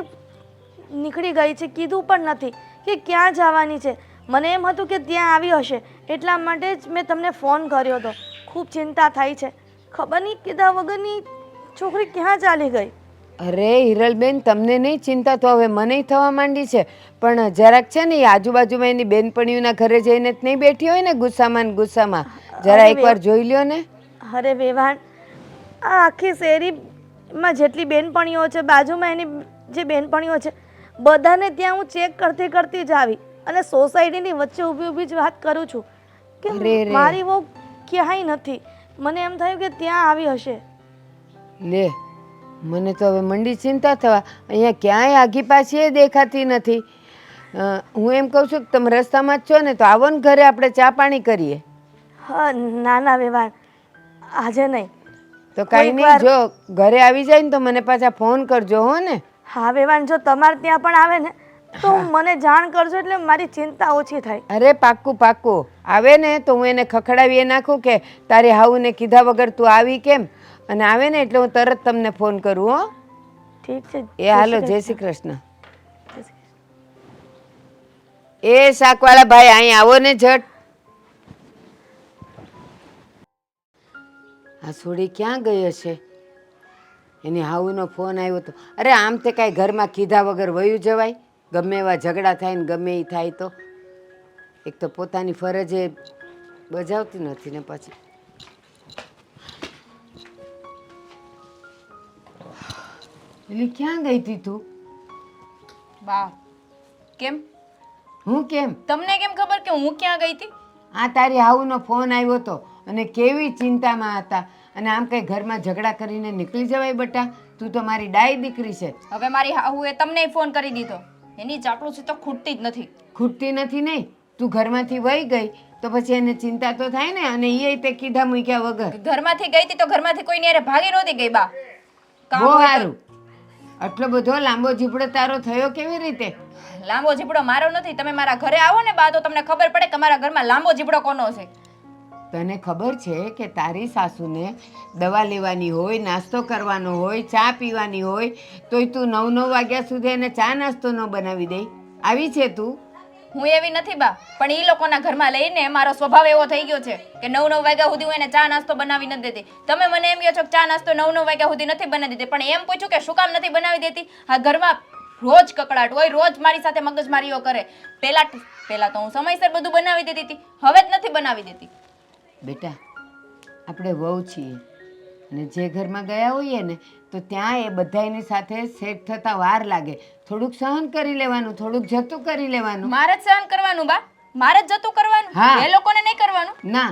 નીકળી ગઈ છે. કીધું પણ નથી કે ક્યાં જવાની છે. મને એમ હતું કે ત્યાં આવી હશે, એટલા માટે જ મેં તમને ફોન કર્યો હતો. ખૂબ ચિંતા થાય છે. ખબર નહીં કીધા વગરની છોકરી ક્યાં ચાલી ગઈ. અરે હિરલબેન, તમને નહીં ચિંતા તો હવે મને થવા માંડી છે. પણ જરાક છે ને એ આજુબાજુમાં એની બેનપણીઓના ઘરે જઈને જ નહીં બેઠી હોય ને ગુસ્સામાં ને ગુસ્સામાં. જરા એકવાર જોઈ લ્યો ને. અરે વેવાણ, આ આખી શેરીમાં જેટલી બેનપણીઓ છે, બાજુમાં એની જે બેનપણીઓ છે, બધાને ત્યાં હું ચેક કરતી કરતી જ આવી અને સોસાયટીની વચ્ચે ઊભી ઊભી જ વાત કરું છું કે મારી વહુ ક્યાંય નથી. મને એમ થયું કે ત્યાં આવી હશે. લે, મને તો હવે મંડી ચિંતા થવા. અહીંયા ક્યાંય આગી પાછી એ દેખાતી નથી. હું એમ કહું છું કે તમે રસ્તામાં જ છો ને તો આવો ને ઘરે, આપણે ચા પાણી કરીએ. હા, ના ના વેવાણ, આજે નહીં. તો કાંઈ નહીં, જો ઘરે આવી જાય ને તો મને પાછા ફોન કરજો હો ને. હા વેવાણ, જો તમારે ત્યાં પણ આવે ને તો મને જાણ કરજો એટલે મારી ચિંતા ઓછી થાય. અરે પાક્કું પાક્કું. આવે ને તો હું એને ખખડાવી નાખું કે તારી હાઉને કીધા વગર તું આવી કેમ, અને આવે ને એટલે હું તરત તમને ફોન કરું હો. ઠીક છે. એ હાલો, જય શ્રી કૃષ્ણ. એ શાકવાળા ભાઈ, અહીં આવો ને ઝટ. આ સોડી ક્યાં ગઈ હશે? એની હાઉનો ફોન આવ્યો હતો. અરે આમ તે કાંઈ ઘરમાં કીધા વગર વયું જવાય? ગમે એવા ઝઘડા થાય ને ગમે એ થાય તો. એક તો પોતાની ફરજ એ બજાવતી નથી ને પછી. એટલે ક્યાં ગઈ હતી તું? બા, કેમ? હું કેમ? તમને કેમ ખબર કે હું ક્યાં ગઈ હતી? આ તારી હાઉનો ફોન આવ્યો હતો અને કેવી ચિંતામાં હતા. અને આમ કઈ ઘરમાં ઝઘડા કરીને નીકળી જવાય બટા? તું તો મારી ડાઈ દીકરી છે. હવે મારી હાહુએ તમને ફોન કરી દીધો. એની ચાપલુસી તો ખૂટતી જ નથી. ખૂટતી નથી નહીં. તું ઘરમાંથી વહી ગઈ તો પછી એને ચિંતા તો થાય ને. અને એ તે કીધા મૂક્યા વગર ઘરમાંથી ગઈ હતી તો ઘરમાંથી કોઈ ને ભાગી નહોતી ગઈ બા. કામ બહુ હોય તો- સારું. આટલો બધો લાંબો જીબડો તારો થયો કેવી રીતે? લાંબો જીબડો મારો નથી. તમે મારા ઘરે આવો ને બા તો તમને ખબર પડે કે મારા ઘરમાં લાંબો જીબડો કોનો છે. તને ખબર છે કે તારી સાસુને દવા લેવાની હોય, નાસ્તો કરવાનો હોય, ચા પીવાની હોય તોય તું 9-9 વાગ્યા સુધી એને ચા નાસ્તો ન બનાવી દે? આવી છે તું? હું એવી નથી બા, પણ ઈ લોકોના ઘરમાં લઈને મારો સ્વભાવ એવો થઈ ગયો છે કે 9-9 વાગ્યા સુધી હું એને ચા નાસ્તો બનાવી નથી દેતી. તમે મને એમ કહો છો કે ચા નાસ્તો 9-9 વાગ્યા સુધી નથી બનાવી દેતી, પણ એમ પૂછ્યું કે શું કામ નથી બનાવી દેતી? આ ઘરમાં રોજ કકડાટ હોય, રોજ મારી સાથે મગજમારીઓ કરે. પહેલા તો હું સમયસર બધું બનાવી દેતી હતી, હવે જ નથી બનાવી દેતી. બેટા, આપણે વહુ છીએ અને જે ઘરમાં ગયા હોઈએ ને તો ત્યાં એ બધાની સાથે સેટ થતા વાર લાગે. થોડુંક સહન કરી લેવાનું, થોડુંક જતું કરી લેવાનું. મારે જ સહન કરવાનું બા, મારે જ જતું કરવાનું, હા. એ લોકોને નહીં કરવાનું. ના,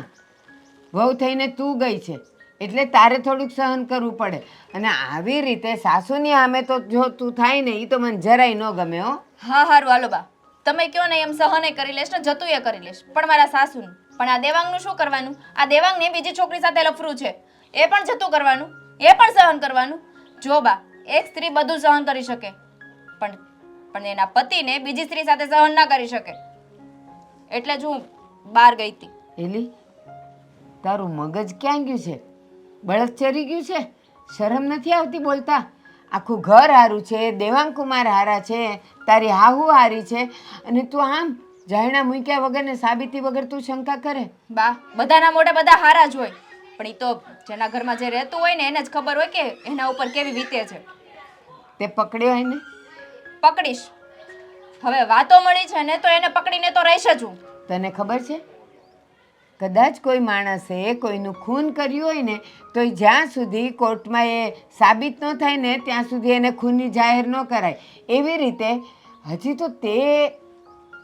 વહુ થઈને તું ગઈ છે એટલે તારે થોડુંક સહન કરવું પડે. અને આવી રીતે સાસુની સામે તો જો તું થાય ને એ તો મને જરાય ન ગમે હો. હા હારું હાલો બા, તમે કયો ને એમ સહન કરી લેશ ને જતું એ કરી લેશ, પણ મારા સાસુનું. પણ આ દેવાંગનું શું કરવાનું? આ દેવાંગને બીજી છોકરી સાથે લફરું છે, એ પણ જતું કરવાનું, એ પણ સહન કરવાનું. જો બા, એક સ્ત્રી બધું સહન કરી શકે પણ એના પતિને બીજી સ્ત્રી સાથે સહન ના કરી શકે. એટલે જ હું બહાર ગઈ હતી. એલી, તારું મગજ ક્યાં ગયું છે? બળદ ચરી ગયું છે? શરમ નથી આવતી બોલતા? આખું ઘર હારું છે, દેવાંગ કુમાર હારા છે, તારી હાહુ હારી છે, અને તું આમ જાયણા મૂક્યા વગર ને સાબિતી વગર તું શંકા કરે? બા, બધાના મોઢે બધા હારા જ હોય, પણ ઈ તો જેના ઘરમાં જે રહેતું હોય ને એને જ ખબર હોય કે એના ઉપર કેવી વીતે છે. તે પકડ્યો હોય ને? પકડીશ. હવે વાતો મળી છે ને તો એને પકડીને તો રહીશ જ હું. તને ખબર છે, કદાચ કોઈ માણસે કોઈનું ખૂન કર્યું હોય ને તો જ્યાં સુધી કોર્ટમાં એ સાબિત ન થાય ને ત્યાં સુધી એને ખૂનની જાહેર ન કરાય. એવી રીતે હજી તો તે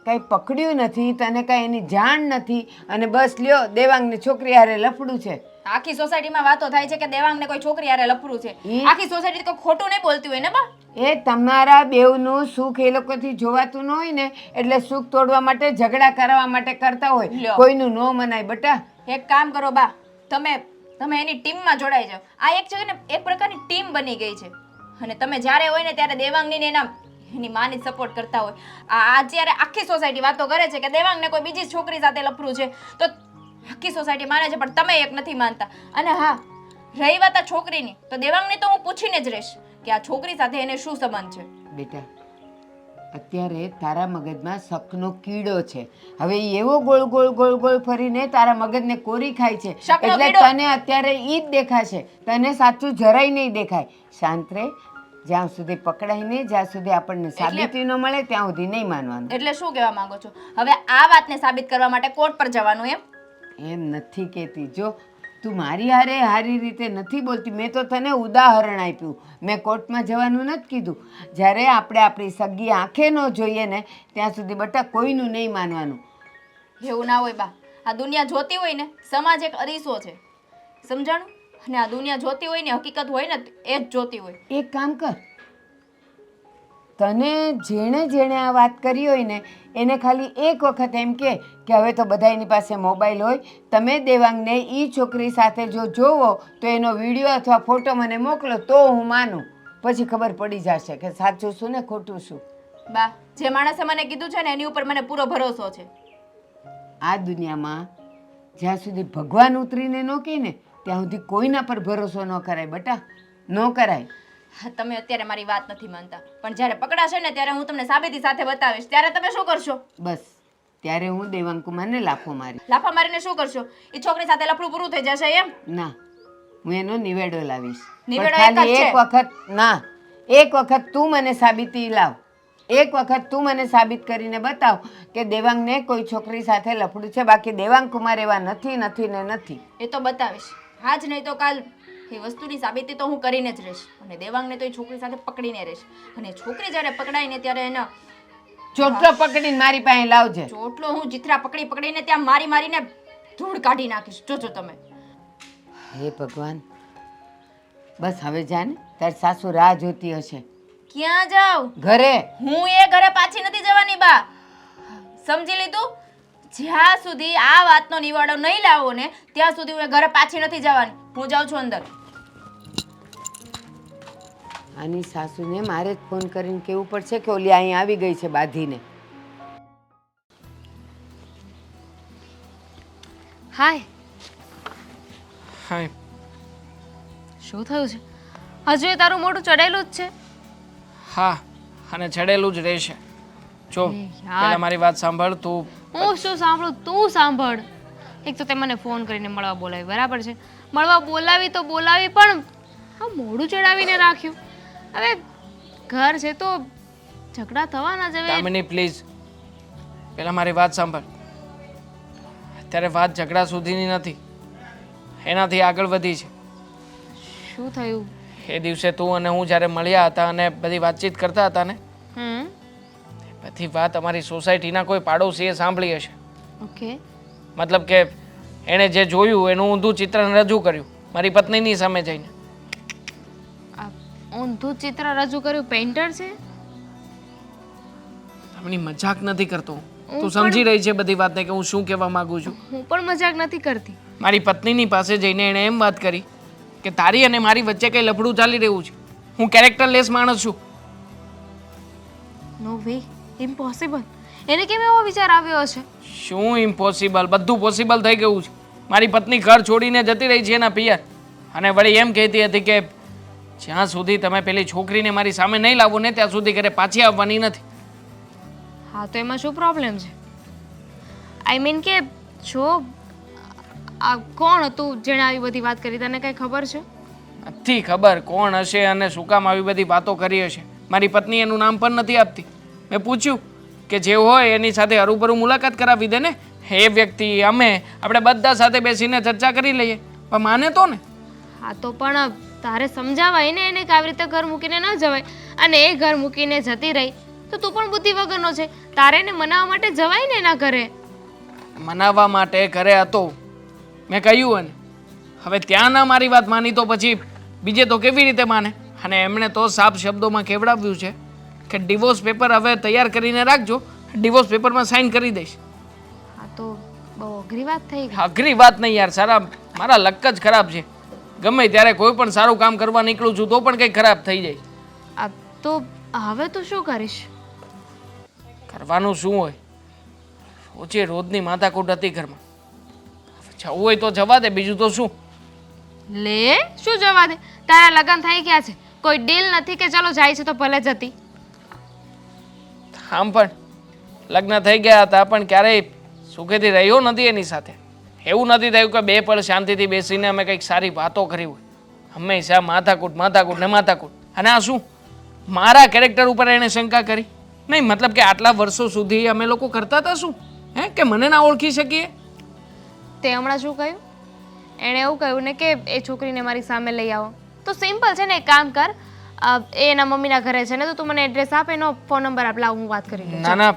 કાંઈ પકડ્યું નથી, તને કાંઈ એની જાણ નથી, અને બસ લ્યો દેવાંગની છોકરી હારે લફડું છે. આખી સોસાયટીમાં વાતો થાય છે કે દેવાંગને કોઈ છોકરી હારે લફરું છે. આખી સોસાયટી કોઈ ખોટું નહીં બોલતી હોય ને બા? એ તમારા બેવનું સુખ એ લોકોથી જોવાતું ન હોય ને એટલે સુખ તોડવા માટે, ઝઘડા કરવા માટે કરતા હોય. લ્યો. કોઈનું ન મનાય બટા. એક કામ કરો બા, તમે એની ટીમમાં જોડાઈ જાઓ. આ એક છે ને એક પ્રકારની ટીમ બની ગઈ છે. અને તમે જ્યારે હોય ને ત્યારે દેવાંગની ને એની માની સપોર્ટ કરતા હોય. આ જ્યારે આખી સોસાયટી વાતો કરે છે કે દેવાંગને કોઈ બીજી છોકરી સાથે લફરું છે, તો આખી સોસાયટી માને છે, પણ તમે એક નથી માનતા. અને હા, રહી વાત આ છોકરીની, તો દેવાંગને તો હું પૂછીને જ રહીશ કે આ છોકરી સાથે એને શું સંબંધ છે. બેટા, અત્યારે તારા મગજમાં શકનો કીડો છે. હવે ઈ એવો ગોળ ગોળ ગોળ ગોળ ફરીને તારા મગજને કોરી ખાય છે. શકનો એટલે કીડો? તને અત્યારે ઈ જ દેખાશે, તને સાચું જરાય નહીં દેખાય. શાંત રહે, જ્યાં સુધી પકડાય નહીં, જ્યાં સુધી આપણને સાબિતી ન મળે ત્યાં સુધી નહીં માનવાનું. એટલે શું કહેવા માંગો છો? હવે આ વાતને સાબિત કરવા માટે કોર્ટ પર જવાનું એમ? એમ નથી કહેતી. જો તું મારી હારે સારી રીતે નથી બોલતી. મેં તો તને ઉદાહરણ આપ્યું, મેં કોર્ટમાં જવાનું નથી કીધું. જ્યારે આપણે આપણી સગી આંખે ન જોઈએ ને ત્યાં સુધી બટા કોઈનું નહીં માનવાનું. એવું ના હોય બા. આ દુનિયા જોતી હોય ને, સમાજ એક અરીસો છે, સમજાણું? અને આ દુનિયા જોતી હોય ને, હકીકત હોય ને એ જ જોતી હોય. એક કામ કર, તને જેણે આ વાત કરી હોય ને એને ખાલી એક વખત એમ કે હવે તો બધાની પાસે મોબાઈલ હોય, તમે દેવાંગને એ છોકરી સાથે જો જોવો તો એનો વિડીયો અથવા ફોટો મને મોકલો તો હું માનું. પછી ખબર પડી જશે કે સાચું શું ને ખોટું શું. બા, જે માણસે મને કીધું છે ને એની ઉપર મને પૂરો ભરોસો છે. આ દુનિયામાં જ્યાં સુધી ભગવાન ઉતરીને ન કહે ને ત્યાં સુધી કોઈના પર ભરોસો ન કરાય બટા, ન કરાય. હા, તમે અત્યારે મારી વાત નથી માનતા, પણ જ્યારે પકડાશે ને ત્યારે હું તમને સાબિતી સાથે બતાવીશ. ત્યારે તમે શું કરશો? બસ ત્યારે હું દેવાંગ કુમારને લાફો મારી. લાફા મારીને શું કરશો? એ છોકરી સાથે લફડું પૂરું થઈ જશે એમ? ના, હું એનો નિવેડો લાવીશ. નિવેડો પણ ખાલી એક જ છે. એક વખત ના, એક વખત તું મને સાબિતી લાવ. એક વખત તું મને સાબિત કરીને બતાવ કે દેવાંગને કોઈ છોકરી સાથે લફડું છે. બાકી દેવાંગ કુમાર એવા નથી નથી ને નથી. એ તો બતાવીશ. આજ નહીં તો કાલ એ વસ્તુની સાબિતી તો હું કરીને જ રહીશ. અને દેવાંગને તો એ છોકરી સાથે પકડીને રહીશ. અને છોકરી જ્યારે પકડાય ને ત્યારે એના ચોટલો પકડીને મારી પાસે લાવજે. ચોટલો હું જીથરા પકડીને ત્યાં મારીને ધૂળ કાઢી નાખીશ. જોજો તમે. હે ભગવાન, બસ હવે જા ને, તારી સાસુ રાહ જોતી હશે. ક્યાં જાવ? ઘરે. હું એ ઘરે પાછી નથી જવાની બા, સમજી લીધું? જ્યાં સુધી આ વાતનો નિવાડો નહીં લાવો ને ત્યાં સુધી હું એ ઘરે પાછી નથી જવાની. હું જાઉં છું અંદર. આની સાસુને મારે જ ફોન કરીને કહેવું પડશે કે ઓલી અહીં આવી ગઈ છે બાંધીને. હાય, હાય. શું થયું છે? હજુ એ તારું મોઢું ચડેલું જ છે? હા, અને ચડેલું જ રહેશે. જો એ યાર. પહેલા મારી વાત સાંભળ. તું હું શું સાંભળું? તું સાંભળ. એક તો તે મને ફોન કરીને મળવા બોલાવી, બરાબર છે, મળવા બોલાવી તો બોલાવી, પણ આ મોઢું ચડાવીને રાખ્યું. હવે ઘર છે તો ઝઘડા થવાના જ. હવે દામિની પ્લીઝ, પહેલા મારી વાત સાંભળ. અત્યારે વાત ઝઘડા સુધીની નથી, એનાથી આગળ વધી છે. શું થયું? એ દિવસે તું અને હું જ્યારે મળ્યા હતા અને બધી વાતચીત કરતા હતા ને, બધી વાત અમારી સોસાયટીના કોઈ પાડોશીએ સાંભળી હશે. ઓકે. મતલબ કે એણે જે જોયું એનું ઊંધું ચિત્ર રજૂ કર્યું મારી પત્નીની સામે જઈને. આ ઊંધું ચિત્ર રજૂ કર્યું પેઇન્ટર છે? તમને મજાક નથી કરતો. તું સમજી રહી છે બધી વાતને કે હું શું કહેવા માંગુ છું? હું પણ મજાક નથી કરતી. મારી પત્નીની પાસે જઈને એણે એમ વાત કરી કે તારી અને મારી વચ્ચે કંઈ લફડું ચાલી રહ્યું છે. હું કેરેક્ટરલેસ માણસ છું. નો વે, ઇમ્પોસિબલ. એને કેમ એવો વિચાર આવ્યો હશે? શું ઇમ્પોસિબલ? બધું પોસિબલ થઈ ગયું છે. મારી પત્ની ઘર છોડીને જતી રહી છે એના પિયર, અને વળી એમ કહેતી હતી કે જ્યાં સુધી તમે પેલી છોકરીને મારી સામે નહીં લાવો ને ત્યાં સુધી ઘરે પાછી આવવાની નથી. હા, તો એમાં શું પ્રોબ્લેમ છે? આઈ મીન કે જો આ કોણ હતું જેણે આવી બધી વાત કરી, તને કઈ ખબર છે? નથી ખબર કોણ હશે અને શું કામ આવી બધી વાતો કરી હશે. મારી પત્ની એનું નામ પણ નથી આપતી. મેં પૂછ્યું કે જે હોય એની સાથે હરૂબરૂ મુલાકાત કરાવી દે ને. એ વ્યક્તિ આપણે બધા સાથે બેસીને ચર્ચા કરી લઈએ. પણ માને તો ને. હા, તો પણ તારે સમજાવાય ને એને કે આવી રીતે ઘર મૂકીને ન જવાય. અને એ ઘર મૂકીને જતી રહી તો તું પણ બુદ્ધિ વગરનો છે. તારે એને મનાવવા માટે જવાય ને એના ઘરે. મનાવવા માટે ઘરે હતો, મેં કહ્યું એને. હવે ત્યાં ના મારી વાત માની તો પછી બીજે તો કેવી રીતે માને? અને એમણે તો સાફ શબ્દોમાં કહેવડાવ્યું છે કે ડિવોર્સ પેપર હવે તૈયાર કરીને રાખજો, ડિવોર્સ પેપરમાં સાઇન કરી દઈશ. હા, તો બહુ અઘરી વાત થઈ ગઈ. અઘરી વાત નહીં યાર, મારા લક જ ખરાબ છે. ગમે ત્યારે કોઈ પણ સારું કામ કરવા નીકળું છું તો પણ કંઈક ખરાબ થઈ જાય. તો હવે તું શું કરીશ? કરવાનું શું હોય, રોજે રોજની માથાકૂટ હતી ઘરમાં. જવું હોય તો જવા દે, બીજું તો શું. લે શું જવા દે? તારા લગ્ન થઈ ગયા છે, કોઈ ડીલ નથી કે ચલો જાય છે તો ભલે જતી. આમ પણ લગ્ન થઈ ગયા હતા પણ ક્યારેય સુખેથી રહ્યો નથી એની સાથે. એવું નથી થયું કે બે પળ શાંતિથી બેસીને અમે કંઈક સારી વાતો કરી હોય. હંમેશા માથાકૂટ માથાકૂટ ને માથાકૂટ. અને આ શું, મારા કેરેક્ટર ઉપર એણે શંકા કરી? નહીં, મતલબ કે આટલા વર્ષો સુધી અમે લોકો કરતા હતા શું, હે, કે મને ના ઓળખી શકીએ? તે હમણાં શું કહ્યું? એણે એવું કહ્યું ને કે એ છોકરીને મારી સામે લઈ આવો. તો સિમ્પલ છે ને, એક કામ કર, એ એના મમ્મીના ઘરે છે ને, તો તું મને એડ્રેસ આપ, એનો ફોન નંબર આપ, લાવ હું વાત કરી લઉં. ના ના,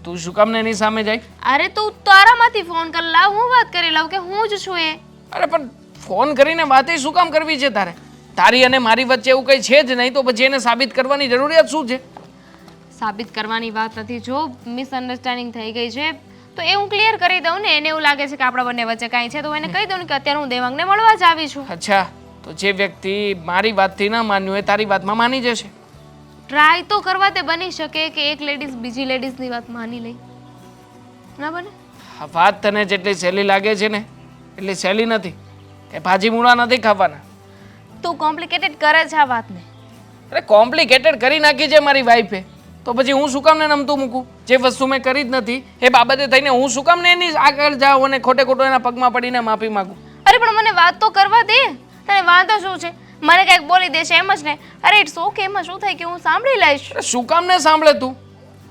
તું શું કામ ને એની સામે જાય? અરે તું તારામાંથી ફોન કર, લાવ હું વાત કરી લઉં કે હું જ છું એ. અરે પણ ફોન કરીને વાતે શું કામ કરવી છે તારે? તારી અને મારી વચ્ચે એવું કંઈ છે જ નહીં, તો પછી એને સાબિત કરવાની જરૂરિયાત શું છે? સાબિત કરવાની વાત નથી. જો મિસઅન્ડરસ્ટેન્ડિંગ થઈ ગઈ છે તો એ હું ક્લિયર કરી દઉં ને. એને એવું લાગે છે કે આપણા બંને વચ્ચે કાંઈ છે તો એને કહી દઉં ને કે અત્યારે હું દેવાંગને મળવા જ આવી છું. અચ્છા, તો જે વ્યક્તિ મારી વાતથી ન માન્યું હોય તારી વાતમાં માની જશે. ટ્રાય તો કરવા તે બની શકે કે એક લેડીઝ બીજી લેડીઝની વાત માની લઈ, ના બને? આ વાત તને જેટલી સહેલી લાગે છે ને એટલી સહેલી નથી. એ ભાજી મૂળા નથી ખાવાના. તું કોમ્પ્લિકેટેડ કરે છે આ વાતને. અરે કોમ્પ્લિકેટેડ કરી નાખી છે મારી વાઈફે, તો પછી હું શું કામ ને નમતું મૂકું? જે વસ્તુ મેં કરી જ નથી એ બાબતે થઈને હું શું કામ ને એની આગળ જાઉં અને ખોટે ખોટો એના પગમાં પડીને માફી માંગુ? અરે પણ મને વાત તો કરવા દે. તને વાંધો શું છે? મને કંઈક બોલી દેશે એમ જ ને? અરે ઇટ્સ ઓકે, એમાં શું થાય કે હું સાંભળી લઈશ. અરે શું કામ ને સાંભળે તું?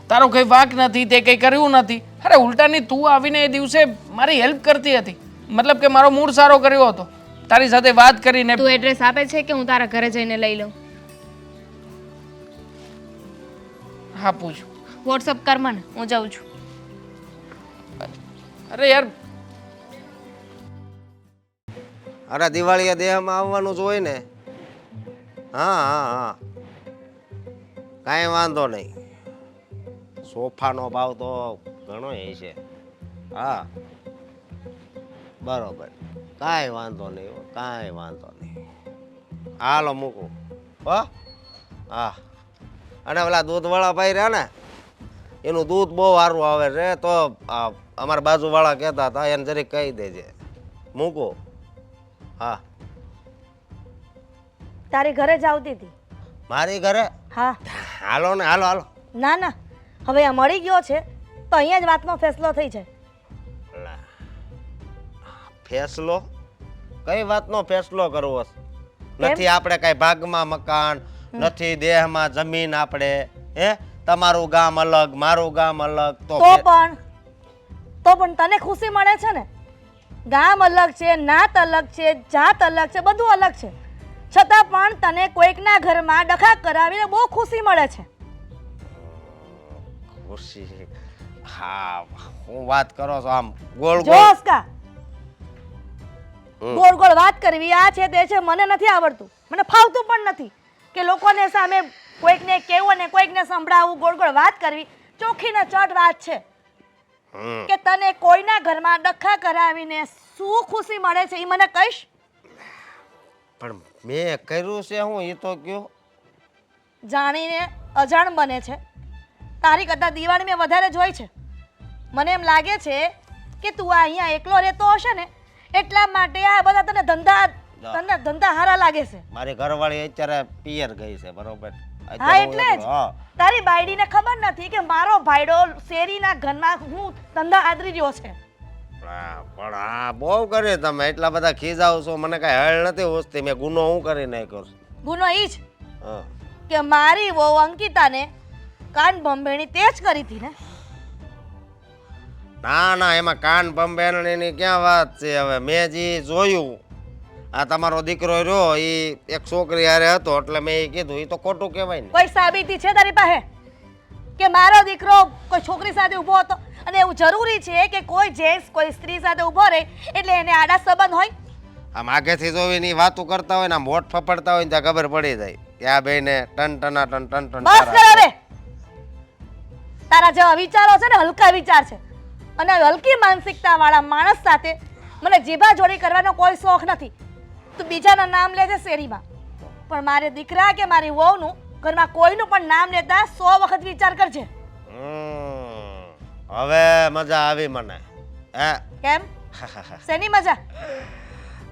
તારો કંઈ વાંક નથી, તે કંઈ કર્યું નથી. અરે ઉલટાની તું આવીને એ દિવસે મારી હેલ્પ કરતી હતી, મતલબ કે મારો મૂડ સારો કર્યો હતો. તારી સાથે વાત કરીને. તું એડ્રેસ આપે છે કે હું તારા ઘરે જઈને લઈ લઉં? હા પૂછ. વોટ્સઅપ કર મને, હું જાઉં છું. અરે યાર, અરે દિવાળીએ દેહમાં આવવાનું જ હોય ને. હા હા હા, કાંઈ વાંધો નહીં. સોફાનો ભાવ તો ઘણો છે. હા બરોબર, કાંઈ વાંધો નહીં, કાંઈ વાંધો નહીં. હાલો મૂકું હો. હા, અને પેલા દૂધવાળા ભાઈ રહ્યા ને, એનું દૂધ બહુ સારું આવે છે, તો અમારા બાજુવાળા કહેતા હતા, એને જરીક કહી દેજે. મૂકો. હા, તારી ઘરે જ આવતી હતી. મારી ઘરે? હા. હાલો ને, હાલો હાલો. ના ના, હવે આ મળી ગયો છે તો અહીંયા જ વાતનો ફેસલો થઈ જાય. ફેસલો? કઈ વાતનો ફેસલો કરવો છે? નથી આપણે કઈ ભાગમાં મકાન, નથી દેહમાં જમીન આપણે, હે? તમારું ગામ અલગ, મારું ગામ અલગ. તો પણ તને ખુશી મળે છે ને? ગામ અલગ છે, નાત અલગ છે, જાત અલગ છે, બધું અલગ છે, છતાં પણ તને કોઈકના ઘરમાં ડખા કરાવીને બહુ ખુશી મળે છે. ખુશી? હા, હું વાત કરો છો આમ ગોળ જો ગોળ. અસ્કા, ગોળ ગોળ વાત કરવી આ છે તે છે મને નથી આવડતું, મને ફાવતું પણ નથી કે લોકોને સામે કોઈકને કહેવું અને કોઈકને સંભળાવવું. ગોળ ગોળ વાત કરવી ચોખ્ખી ને ચટ વાત છે કે તને કોઈના ઘરમાં ડખા કરાવીને શું ખુશી મળે છે એ મને કહીશ? પણ મેં કર્યું છે હું, એ તો કયો. જાણીને અજાણ બને છે. તારી કરતાં દિવાળી મેં વધારે જોઈ છે. મને એમ લાગે છે કે તું આ અહીંયા એકલો રહેતો હશે ને એટલા માટે આ બધા તને ધંધા હારા લાગે છે. મારી ઘરવાળી અત્યારે પિયર ગઈ છે, બરોબર? હા એટલે જ તારી બાયડીને ખબર નથી કે મારો ભાઈડો શેરીના ઘરમાં હું ધંધા આદરી રહ્યો છે. પણ હા બહુ કરે તમે, એટલા બધા ખીજાવ છો, મને કઈ હળ નથી હોતી. મેં ગુનો હું કરી નાખ્યો છે? ગુનો ઈ જ હા, કે મારી વહુ અંકિતાને કાન ભંભેણી તે જ કરી હતી ને? ના ના, એમાં કાન બંબેરણીની ક્યાં વાત છે? હવે મેં જે જોયું, આ તમારો દીકરો રહ્યો એ એક છોકરી હારે હતો, એટલે મેં એ કીધું એ તો ખોટું કહેવાય ને. કોઈ સાબિતી છે તારી પાસે કે મારો દીકરો કોઈ છોકરી સાથે ઊભો હતો? અને એવું જરૂરી છે કે કોઈ જેન્ટ્સ કોઈ સ્ત્રી સાથે ઊભો રહે એટલે એને આડા સંબંધ હોય? આમ આગેથી જોઈને વાતો કરતા હોય ને, આમ હોઠ ફફડતા હોય ને ત્યાં ખબર પડી જાય કે આ બેને ટન ટના ટન ટન ટન. બસ કર હવે. તારા જેવા વિચારો છે ને હલકા વિચાર છે, અને હલકી માનસિકતા વાળા માણસ સાથે મને જીભા જોડી કરવાનો કોઈ શોખ નથી. તું બીજાના નામ લે છે શેરીમાં, પણ મારે દીકરા કે મારી વહુનું ઘરમાં કોઈનું પણ નામ લેતા 100 વખત વિચાર કરજે. હવે મજા આવી મને હે કેમ? શેની મજા?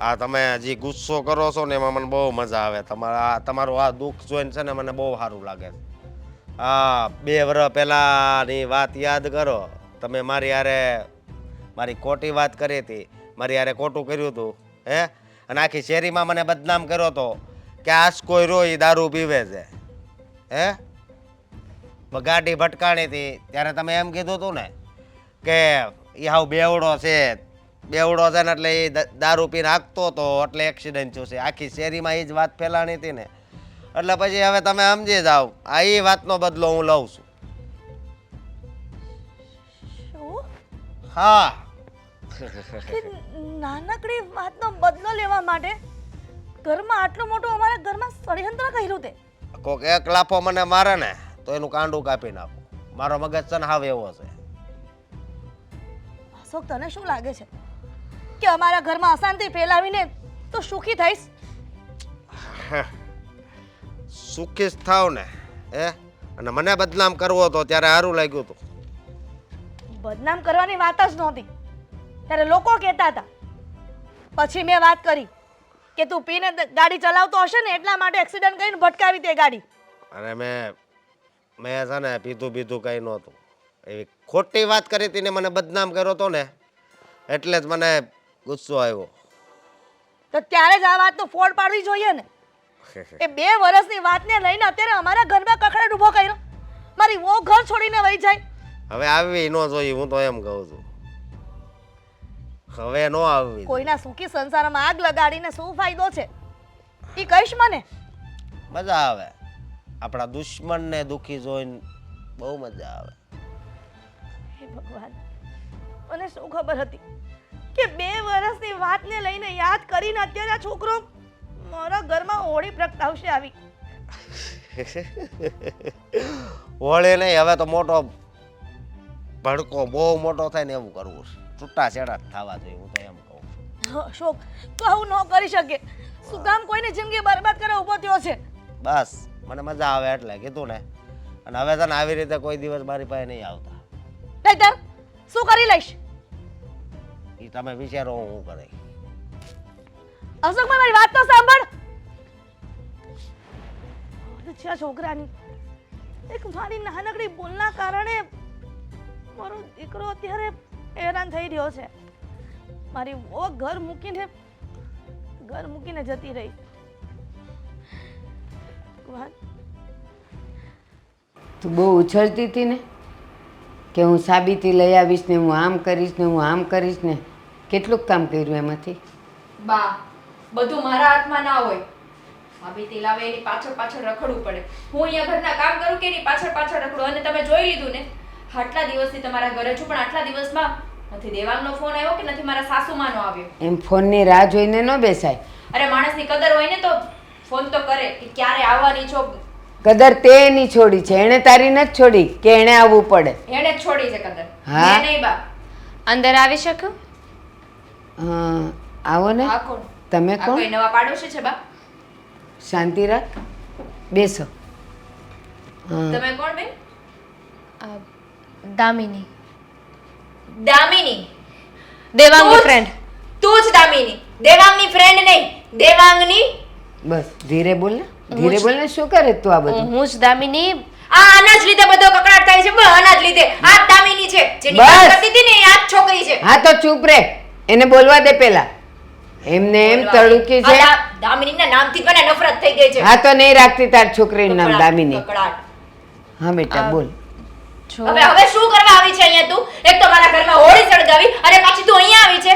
આ તમે હજી ગુસ્સો કરો છો ને એમાં મને બહુ મજા આવે. તમારું આ દુઃખ જોઈને છે ને મને બહુ સારું લાગે છે. હા 2 વર્ષ પહેલાની વાત યાદ કરો. તમે મારી ખોટી વાત કરી હતી, મારી યારે ખોટું કર્યું હતું હે, અને આખી શેરીમાં મને બદનામ કર્યો હતો કે આજ કોઈ રોઈ દારૂ પીવે છે હે. ગાડી ભટકાણી હતી ત્યારે તમે એમ કીધું હતું ને કે એ હાવ બેવડો છે ને એટલે એ દારૂ પીને હાંકતો હતો એટલે એક્સિડન્ટ થયો છે. આખી શેરીમાં એ જ વાત ફેલાણી હતી ને, એટલે પછી હવે તમે સમજી જાઓ આ એ વાતનો બદલો હું લઉં છું. શું? હા કે નાનકડી વાતનો બદલો લેવા માટે ઘરમાં આટલું મોટું અમારા ઘરમાં ષડયંત્ર કર્યું તે? કોક એક લાફો મને મારે ને તો એનું કાંડું કાપી નાખું. મારો મગજ છે ને હાવ એવો છે. અશોક, તને શું લાગે છે કે અમારા ઘરમાં અશાંતિ ફેલાવીને તું સુખી થઈશ? સુખી જ થાવ ને હે. અને મને બદનામ કરવો હતો ત્યારે સારું લાગ્યું હતું. બદનામ કરવાની વાત જ નહોતી, ત્યારે લોકો કહેતા હતા. પછી મેં વાત કરી કે તું પીને ગાડી ચલાવતો હશે ને એટલા માટે એક્સિડન્ટ કરીને ભટકાવી તે ગાડી. અને મેં છે ને પીધું કંઈ નહોતું. એવી ખોટી વાત કરી હતી ને મને બદનામ કર્યો હતો ને એટલે જ મને ગુસ્સો આવ્યો. તો ત્યારે જ આ વાતનો ફોડ પાડવી જોઈએ ને. એ 2 વર્ષની વાતને લઈને અત્યારે અમારા ઘરમાં કકડાટ ઊભો કર્યો. મારી વહુ ઘર છોડીને વહી જાય. હવે આવી ન જોઈએ, હું તો એમ કહું છું. હવે નો આવી. કોઈના સુખી સંસારમાં આગ લગાડીને શું ફાયદો છે એ કહીશ મને? મજા આવે. આપણા દુશ્મનને દુખી જોઈને બહુ મજા આવે. હે ભગવાન, મને શું ખબર હતી કે 2 વર્ષની વાતને લઈને યાદ કરીને અત્યારે આ છોકરો મારા ઘરમાં હોળી પ્રગટાવશે આવી. હોળી નહીં, હવે તો મોટો ભડકો બહુ મોટો થાય ને એવું કરવું છે. છૂટાછેડા થવા જોઈએ, હું તો એમ કહું. અશોક, તું આવું ન કરી શકે. શું કામ કોઈની જિંદગી બરબાદ કરવા ઊભો થયો છે? બસ મને મજા આવે એટલે કીધું ને. અને હવે છે ને આવી રીતે કોઈ દિવસ મારી પાસે નહીં આવતા. નહીંતર શું કરી લઈશ? એ તમે વિચારો હું કરે. અશોક, મારી વાત તો સાંભળ. છે છોકરાની એક મારી નાનકડી ભૂલના કારણે મારો દીકરો અત્યારે હેરાન થઈ રહ્યો છે. મારી વો ઘર મૂકીને જતી રહી. તું બહુ ઉછળતી હતી ને કે હું સાબિતી લઈ આવીશ ને હું આમ કરીશ ને હું આમ કરીશ ને. કેટલુંક કામ કર્યું એમાંથી? બા, બધું મારા હાથમાં ના હોય. સાબિતી લાવે એની પાછળ રખડવું પડે. હું અહીંયા ઘરના કામ કરું કે એની પાછળ રખડું. અને તમે જોઈ લીધું ને, આટલા દિવસથી તમારા ઘરે છું, પણ આટલા દિવસમાં નથી દેવાંગનો ફોન આવ્યો કે નથી મારા સાસુમાનો આવ્યો. એમ ફોનની રાહ જોઈને ન બેસાય. અરે માણસની કદર હોય ને તો ફોન તો કરે કે ક્યારે આવવાની છો. કદર તે એની છોડી છે, એણે તારી નથી છોડી કે એણે આવવું પડે. એણે જ છોડી છે કદર. હા. મેં નહીં બા. અંદર આવી શકો? આવો ને. આ કોણ? તમે આ કોણ? કોઈ નવા પાડોશી છે બા? શાંતિ રાખ, બેસો. તમે કોણ બેન? દામિની, દામિની. દેવાંગની ફ્રેન્ડ. તું જ દામિની. દેવાંગની ફ્રેન્ડ નહીં, દેવાંગની. બસ ધીરે બોલ ને, ધીરે બોલ ને. શું કરે તું આ બધું? હું જ દામિની. આ આના જ લીધે બધો કકડાટ થાય છે. બસ આના જ લીધે. આ જ દામિની છે જેની બસ. વાત કરતી હતી ને એ આ જ છોકરી છે. હા તો ચૂપ રે, એને બોલવા દે પેલા. એમને એમ તડુકી છે. આ દામિનીના નામથી જ મને નફરત થઈ ગઈ છે. હા તો નહીં રાખતી તાર છોકરીનું નામ દામિની. કકડાટ. હા બેટા બોલ. હવે શું કરવા આવી છે અહીંયા તું? એક તો મારા ઘરમાં હોળી સળગાવી અને પાછી તું અહીંયા આવી છે.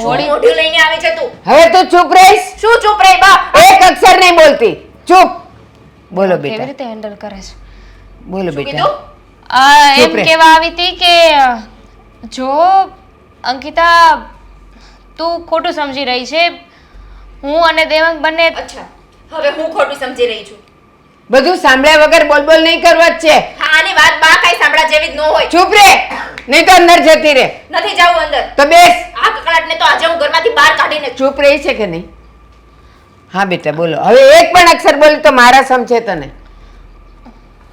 હોળી મોઢું લઈને આવી છે તું. હવે તું ચૂપ રહીશ? શું ચૂપ રહી બા? એક અક્ષર નહીં બોલતી. ચૂપ. બોલો કેવી બેટા, રીતે હેન્ડલ કરે છે? બોલો શું બેટા. કીધું? ચૂપ એમ રહે. કહેવા આવી હતી કે જો અંકિતા, તું ખોટું સમજી રહી છે. હું અને દેવાંગ બંને. અચ્છા, હવે હું ખોટું સમજી રહી છું. બધું સાંભળ્યા વગર બોલ નહીં કરવા જ છે. હા, આની વાત બા કઈ સાંભળા જેવી જ ન હોય. ચૂપ રે, નહીં તો અંદર જતી રે. નથી જાવું અંદર. તો બેસ. આ કકડાટને તો આજે હું ઘરમાંથી બહાર કાઢીને. ચૂપ રહી છે કે નહીં? હા બેટા બોલો. હવે એક પણ અક્ષર બોલી તો મારા સમજે તને.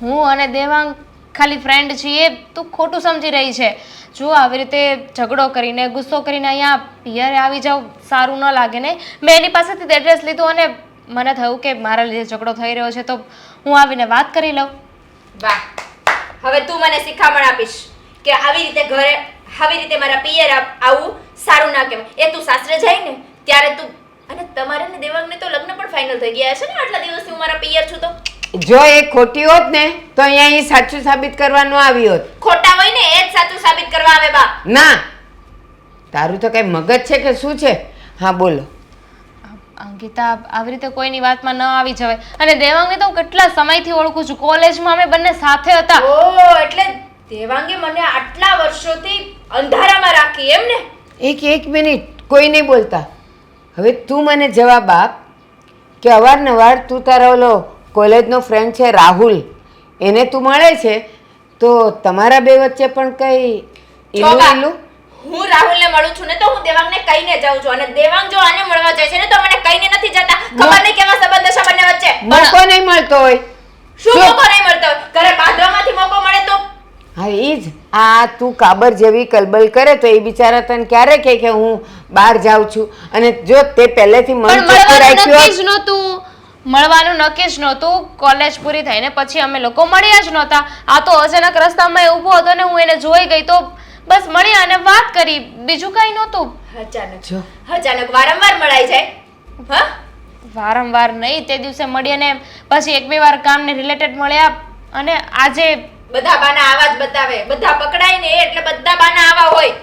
હું અને દેવાંગ ખાલી ફ્રેન્ડ છીએ, તું ખોટું સમજી રહી છે. જો આવી રીતે ઝઘડો કરીને ગુસ્સો કરીને અહીંયા પિયરે આવી જાવ સારું ન લાગે ને. મેં એની પાસેથી એડ્રેસ લીધું અને મને થયું કે મારા લીધે ઝઘડો થઈ રહ્યો છે તો હું આવીને વાત કરી લઉં. વાહ, હવે તું મને શિખામણ આપીશ કે આવી રીતે ઘરે આવી રીતે મારા પિયર આવું સારું ના કહેવાય. એ તું સાસરે જાય ને ત્યારે તું અને તમારે ને દેવાંગને તો લગ્ન પણ ફાઇનલ થઈ ગયા છે ને આટલા દિવસથી હું મારા પિયર છું તો. જો એ ખોટી હોત ને તો અહીંયા એ સાચું સાબિત કરવાનું આવી હોત. ખોટા હોય ને એ જ સાચું સાબિત કરવા આવે બા. ના, તારું તો કઈ મગજ છે કે શું છે? હા બોલો. અંકિતા, આવી રીતે કોઈની વાતમાં ન આવી જવાય. અને દેવાંગને તો હું કેટલા સમયથી ઓળખું છું. કોલેજમાં અમે બંને સાથે હતા. ઓ એટલે દેવાંગે મને આટલા વર્ષોથી અંધારામાં રાખી એમ ને? એક મિનિટ, કોઈ નહીં બોલતા. હવે તું મને જવાબ આપ કે અવારનવાર તું તારો ઓલો કોલેજનો ફ્રેન્ડ છે રાહુલ, એને તું મળે છે તો તમારા બે વચ્ચે પણ કઈ ઈલું ચોબા, ઈલું? હું રાહુલને મળું છું ને તો હું દેવાંગને કહીને જાઉં છું અને દેવાંગ જો આને મળવા જાય છે ને તો મને કહીને નથી જતા. ખબર નહીં કેવા સંબંધ હશે બંને વચ્ચે. મોકો નહીં મળતો હોય. શું મોકો નહીં મળતો હોય? ઘરે બાંધવામાંથી મોકો મળે તો હા એ જ. આ તું કાબર જેવી કલબલ કરે તો એ બિચારા તને ક્યારે કહે કે હું બહાર જાઉં છું? અને જો તે પહેલેથી મન પણ ચોખ્ખું મળવાનું રાખ્યું નક્કી જ નહોતું. મળવાનું નક્કી જ નહોતું. કોલેજ પૂરી થઈને પછી અમે લોકો મળ્યા જ નહોતા. આ તો અચાનક રસ્તામાં એ ઊભો હતો ને હું એને જોઈ ગઈ તો બસ મળ્યા અને વાત કરી, બીજું કઈ નહોતું. અચાનક વારંવાર મળાઈ જાય. હા, વારંવાર નહીં, તે દિવસે મળીએ ને પછી એક બે વાર કામને રિલેટેડ મળ્યા અને આજે બધા બાના આવા જ બતાવે. બધા પકડાય ને એટલે બધા બાના આવા હોય.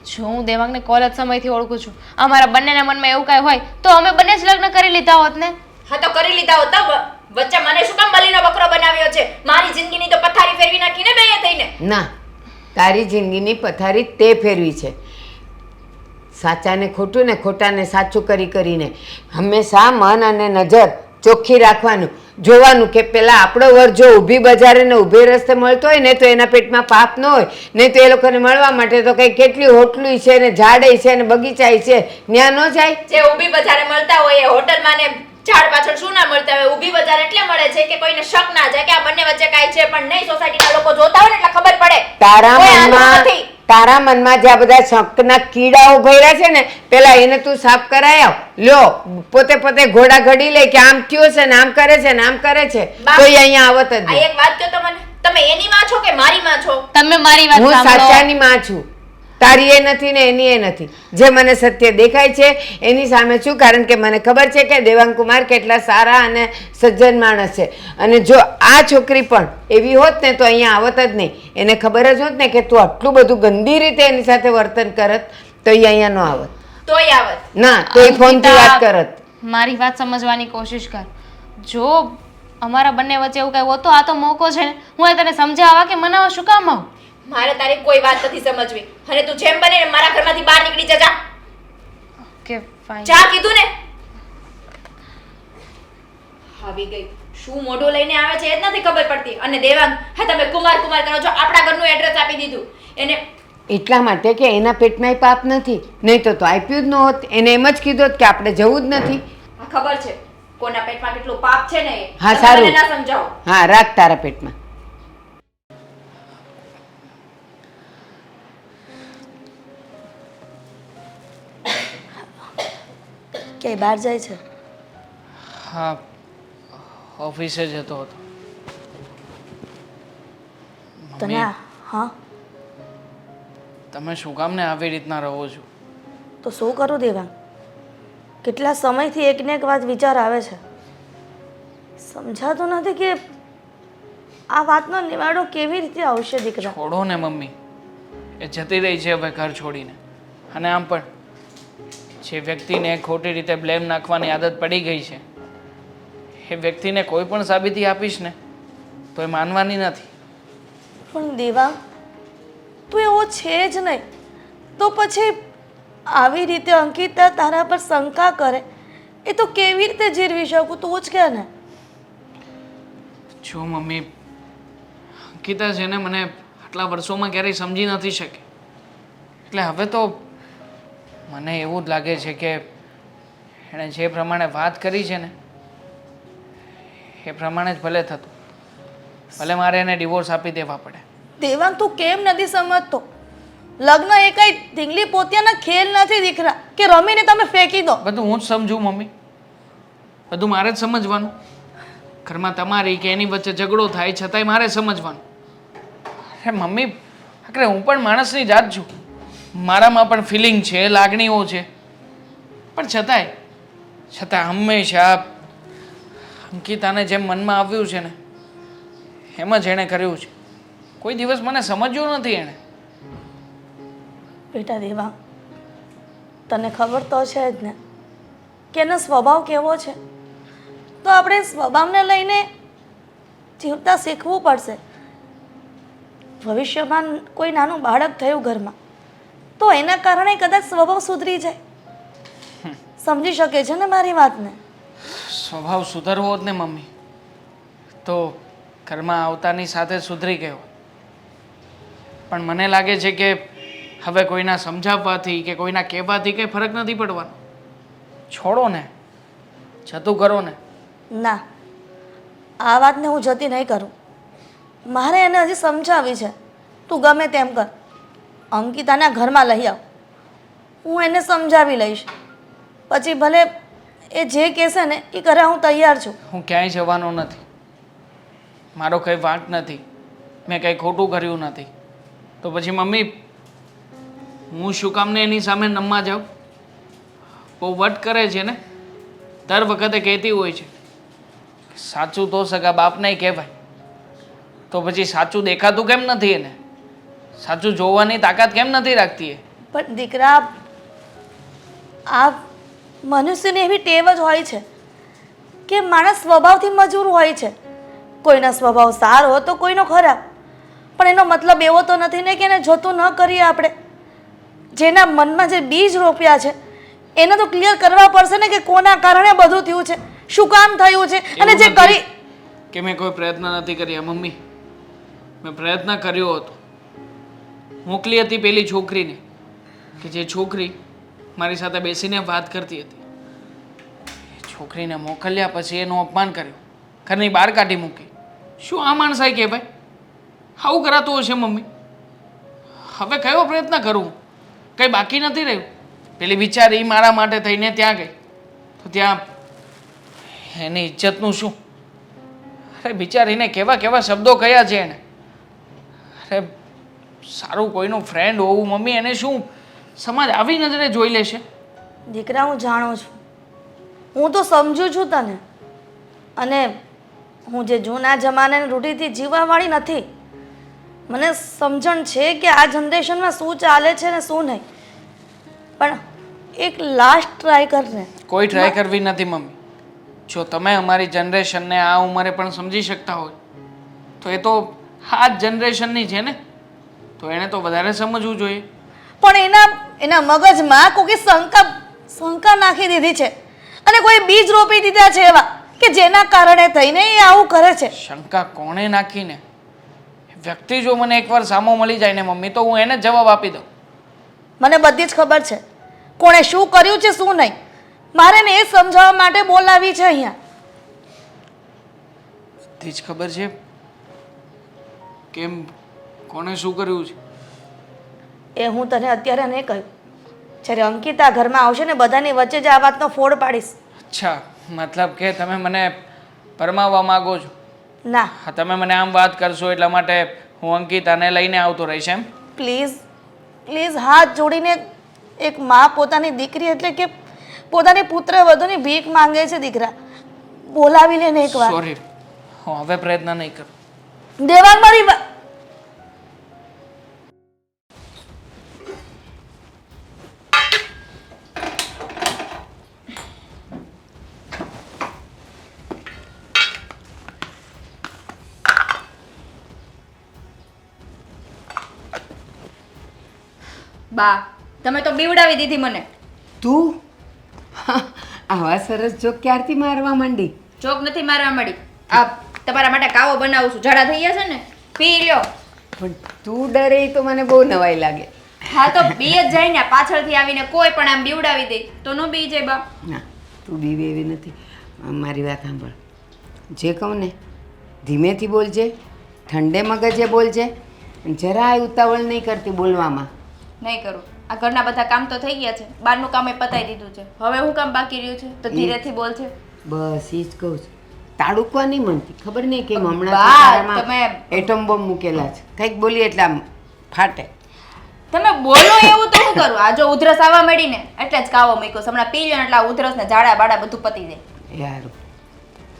જો હું દેવાંગને કોલેજ સમયથી ઓળખું છું. અમારા બંનેના મનમાં એવું કાંઈ હોય તો અમે બંને જ લગ્ન કરી લીધા હોત ને. હા તો કરી લીધા હોત તો વચ્ચે મને શું કામ બલીનો બકરો બનાવ્યો છે? મારી જિંદગીની તો પથારી ફેરવી નાખીને બે થઈને. ના, તારી જિંદગીની પથારી તે ફેરવી છે. સાચાને ખોટું ને ખોટાને સાચું કરીને હંમેશા મન અને નજર ચોખ્ખી રાખવાનું, જોવાનું કે પેલા આપણો વર જો ઊભી બજારે ને ઊભી રસ્તે મળતો હોય ને તો એના પેટમાં પાપ ન હોય. નહીં તો એ લોકોને મળવા માટે તો કઈ કેટલી હોટલું છે ને ઝાડે છે ને બગીચાય છે, ત્યાં ન જાય. જે ઊભી બજારે મળતા હોય એ હોટલમાં ને ઝાડ પાછળ શું ના મળતા હોય? ઊભી બજાર એટલે મળે છે કે કોઈને શક ના જાય કે આ બંને વચ્ચે કાંઈ છે, પણ નહીં સોસાયટીના લોકો જોતા હોય ને એટલે ખબર પડે. તારા મનમાં જે આ બધા શકના કીડાઓ ભર્યા છે ને પેલા એને તું સાફ કરાય આવ. લ્યો પોતે ઘોડા ઘડી લે કે આમ થયો છે ને આમ કરે છે ને આમ કરે છે તો અહીંયા આવત જ આ નહીં. એક વાત કહો તો મને, તમે એની માં છો કે મારી માં છો? તમે મારી વાત હું સાંભળો. સાચાની માં છું. તારી એ નથી ને એની એ નથી. જે મને સત્ય દેખાય છે એની સામે છું, કારણ કે મને ખબર છે કે દેવાંગ કુમાર કેટલા સારા અને સજ્જન માણસ છે. અને જો આ છોકરી પણ એવી હોત ને તો અહીંયા આવત જ નહીં. એને ખબર જ હોત ને કે તું આટલું બધું ગંદી રીતે એની સાથે વર્તન કરત તો એ અહીંયા ન આવત. તોય આવત. ના તો એ ફોનથી વાત કરત. મારી વાત સમજવાની કોશિશ કર. જો અમારા બંને વચ્ચે એવું કઈ હોતું, આ તો મોકો છે ને, હું તને સમજાવવા કે મનાવવા શું કામ આવું? મારે તારી કોઈ વાત નથી સમજવી અને તું જેમ બને મારા ઘરમાંથી બહાર નીકળી જા. Okay fine. જા કીધું ને. આવી ગઈ. શું મોઢું લઈને આવે છે એ જ નથી ખબર પડતી. અને દેવાંગ, હા તમે કુમાર કરો છો, આપણા ઘરનું એડ્રેસ આપી દીધું એને. એટલા માટે કે એના પેટમાં પાપ નથી, નહીં તો આપ્યું જ ન હોત. એને એમ જ કીધું કે આપણે જવું જ નથી. હા ખબર છે કોના પેટમાં કેટલું પાપ છે ને એ. હા તમે સારું. મને ના સમજાવો. હા રાખ તારા પેટમાં. ક્યાંય બહાર જાય છે? હા, ઓફિસે જતો હતો. તને મમ્મી, હા તમે શું કામ ને આવી રીતના રહો છો? તો શું કરું દેવાંગ? કેટલા સમયથી એકને એક વાત વિચાર આવે છે. સમજાતું નથી કે આ વાતનો નિવાડો કેવી રીતે આવશે દીકરા. છોડો ને મમ્મી, એ જતી રહી છે હવે ઘર છોડીને. અને આમ પણ જે વ્યક્તિને ખોટી રીતે બ્લેમ નાખવાની આદત પડી ગઈ છે એ વ્યક્તિને કોઈ પણ સાબિતી આપીશ ને તો એ માનવાની નથી. પણ દેવાંગ, તું એવો છે જ નહીં તો પછી આવી રીતે અંકિતા તારા પર શંકા કરે એ તો કેવી રીતે જીરવી શકું તું જ કે ને. જો મમ્મી, અંકિતા છે ને મને આટલા વર્ષોમાં ક્યારેય સમજી નથી શકી. એટલે હવે તો મને એવું જ લાગે છે કે એણે જે પ્રમાણે વાત કરી છે ને એ પ્રમાણે જ ભલે થતું, ભલે મારે એને ડિવોર્સ આપી દેવા પડે. દેવાંગ તું કેમ નથી સમજતો? લગ્ન એ કઈ ઢીંગલી પોતિયાના ખેલ નથી દીકરા કે રમીને તમે ફેંકી દો. બધું હું જ સમજું મમ્મી, બધું મારે જ સમજવાનું. ઘરમાં તમારી કે એની વચ્ચે ઝઘડો થાય છતાંય મારે સમજવાનું. અરે મમ્મી, આખરે હું પણ માણસની જાત છું, મારામાં પણ ફિલિંગ છે, લાગણીઓ છે, પણ છતાં હંમેશા અંકિતાને જેમ મનમાં આવ્યું છે ને એમ જ એણે કર્યું છે. કોઈ દિવસ મને સમજ્યું નથી એણે. બેટા દેવાંગ, તને ખબર તો છે જ ને કે એનો સ્વભાવ કેવો છે, તો આપણે સ્વભાવને લઈને જીવતા શીખવું પડશે. ભવિષ્યમાં કોઈ નાનું બાળક થયું ઘરમાં તો એના કારણે કદાચ સ્વભાવ સુધરી જાય. સમજી શકે છે ને મારી વાતને? સ્વભાવ સુધરવો જ ને મમ્મી, તો ઘરમાં આવતાની સાથે સુધરી ગયો. પણ મને લાગે છે કે હવે કોઈના સમજાવવાથી કે કોઈના કહેવાથી કંઈ ફરક નથી પડવાનો. છોડો ને, જતું કરો ને. ના, આ વાતને હું જતી નહીં કરું. મારે એને હજી સમજાવી છે. તું ગમે તેમ કર, અંકિતાના ઘરમાં લઈ આવ, હું એને સમજાવી લઈશ. પછી ભલે એ જે કહેશે ને એ કરવા હું તૈયાર છું. હું ક્યાંય જવાનો નથી, મારો કંઈ વાંક નથી, મેં કંઈ ખોટું કર્યું નથી. તો પછી મમ્મી હું શું કામને એની સામે નમવા જાઉં? બહુ વટ કરે છે ને, દર વખતે કહેતી હોય છે સાચું તો સગા બાપને કહેવાય. તો પછી સાચું દેખાતું કેમ નથી એને? સાચું જોવાની તાકાત કેમ નથી રાખતી એ? પણ દીકરા, આ મનુષ્યની એવી ટેવ જ હોય છે કે માણસ સ્વભાવથી મજબૂર હોય છે. કોઈનો સ્વભાવ સારો તો કોઈનો ખરાબ, પણ એનો મતલબ એવો તો નથી ને કે એને જોતું ન કરીએ આપણે. જેના મનમાં જે બીજ રોપ્યા છે એને તો ક્લિયર કરવા પડશે ને કે કોના કારણે બધું થયું છે, શું કામ થયું છે, અને જે કરી કે મેં કોઈ પ્રયત્ન નથી કર્યા મમ્મી. મેં પ્રયત્ન કર્યો હતો, મોકલી હતી પેલી છોકરીને, કે જે છોકરી મારી સાથે બેસીને વાત કરતી હતી. છોકરીને મોકલ્યા પછી એનું અપમાન કર્યું, ઘરની બહાર કાઢી મૂકી. શું આ માણસાઈ કહેવાય? આવું કરાતું હશે મમ્મી? હવે કયો પ્રયત્ન કરું? કંઈ બાકી નથી રહ્યું. પેલી બિચારી મારા માટે થઈને ત્યાં ગઈ તો ત્યાં એની ઇજ્જતનું શું? અરે બિચારીને કેવા કેવા શબ્દો કયા છે એને. અરે સારું કોઈનું ફ્રેન્ડ હોવું મમ્મી, એને શું સમાજ આવી નજરે જોઈ લેશે? દીકરા, હું જાણું છું, હું તો સમજુ છું તને, અને હું જે જૂના જમાનાની રૂઢિથી જીવવાવાળી નથી. મને સમજણ છે કે આ જનરેશનમાં શું ચાલે છે ને શું નહીં. પણ એક લાસ્ટ ટ્રાય કરને. કોઈ ટ્રાય કરવી નથી મમ્મી. જો તમે અમારી જનરેશનને આ ઉંમરે પણ સમજી શકતા હોય તો એ તો આ જ જનરેશનની છે ને, તો એણે તો વધારે સમજવું જોઈએ. પણ એના મગજમાં કોઈ શંકા નાખી દીધી છે અને કોઈ બીજ રોપી દીધા છે એવા કે જેના કારણે થઈને એ આવું કરે છે. શંકા કોણે નાખીને? વ્યક્તિ જો મને એકવાર સામો મળી જાય ને મમ્મી, તો હું એને જ જવાબ આપી દઉં. મને બધી જ ખબર છે કોણે શું કર્યું છે શું નહીં. મારે ને એ સમજાવવા માટે બોલાવી છે અહીંયા. બધી જ ખબર છે? કેમ, કોણે શું કર્યું છે એ હું તને અત્યારે નહીં કહ્યું. જ્યારે અંકિતા ઘરમાં આવશે ને બધાની વચ્ચે જ આ વાતનો ફોડ પાડીશ. અચ્છા, મતલબ કે તમે મને પરમાવવા માંગો છો? ના, હા, તમે મને આમ વાત કરશો એટલા માટે હું અંકિતાને લઈને આવતો રહીશ એમ? પ્લીઝ પ્લીઝ, હાથ જોડીને એક મા પોતાની દીકરી એટલે કે પોતાની પુત્ર વધુની ભીખ માંગે છે. દીકરા, બોલાવી લે ને એકવાર. સોરી, હું હવે પ્રયત્ન નહીં કરું. દેવાંગ, મારી બા, તમે તો બીવડાવી દીધી મને. તું આવા સરસ જોક ક્યારથી મારવા માંડી? ચોક નથી મારવા મળી, આ તમારા માટે કાવો બનાવું છું. ઝાડા થઈ ગયા છે ને, પી લ્યો. પણ તું ડરે ઈ તો મને બહુ નવાઈ લાગે. હા તો બી જ જાય ને, પાછળથી આવીને કોઈ પણ આમ બીવડાવી દે તો નો બી જાય બા. ના, તું બીવે એવી નથી. મારી વાત સાંભળ, જે કહું ને ધીમેથી બોલજે, ઠંડે મગજે બોલજે, જરાય ઉતાવળ નહીં કરતી બોલવામાં. નહીં કરું. આ ઘરના બધા કામ તો થઈ ગયા છે, બહારનું કામ એ પતાવી દીધું છે. હવે હું કામ બાકી રહ્યું છે તો ધીરેથી બોલ છે. બસ એ જ કહું છું. તાડુકવા નહીં મનતી, ખબર નહીં કેમ બા, હમણાં તમે- એટમ બોમ્બ મૂકેલા છે. કંઈક બોલીએ એટલે આમ ફાટે. તમે બોલો એવું તો શું કરું? આ જો ઉધરસ આવવા મળી ને એટલે જ કાવો મૂક્યો છે. હમણાં પી લ્યો ને એટલે આ ઉધરસ ને ઝાડા બાડા બધું પતી જાય. યાર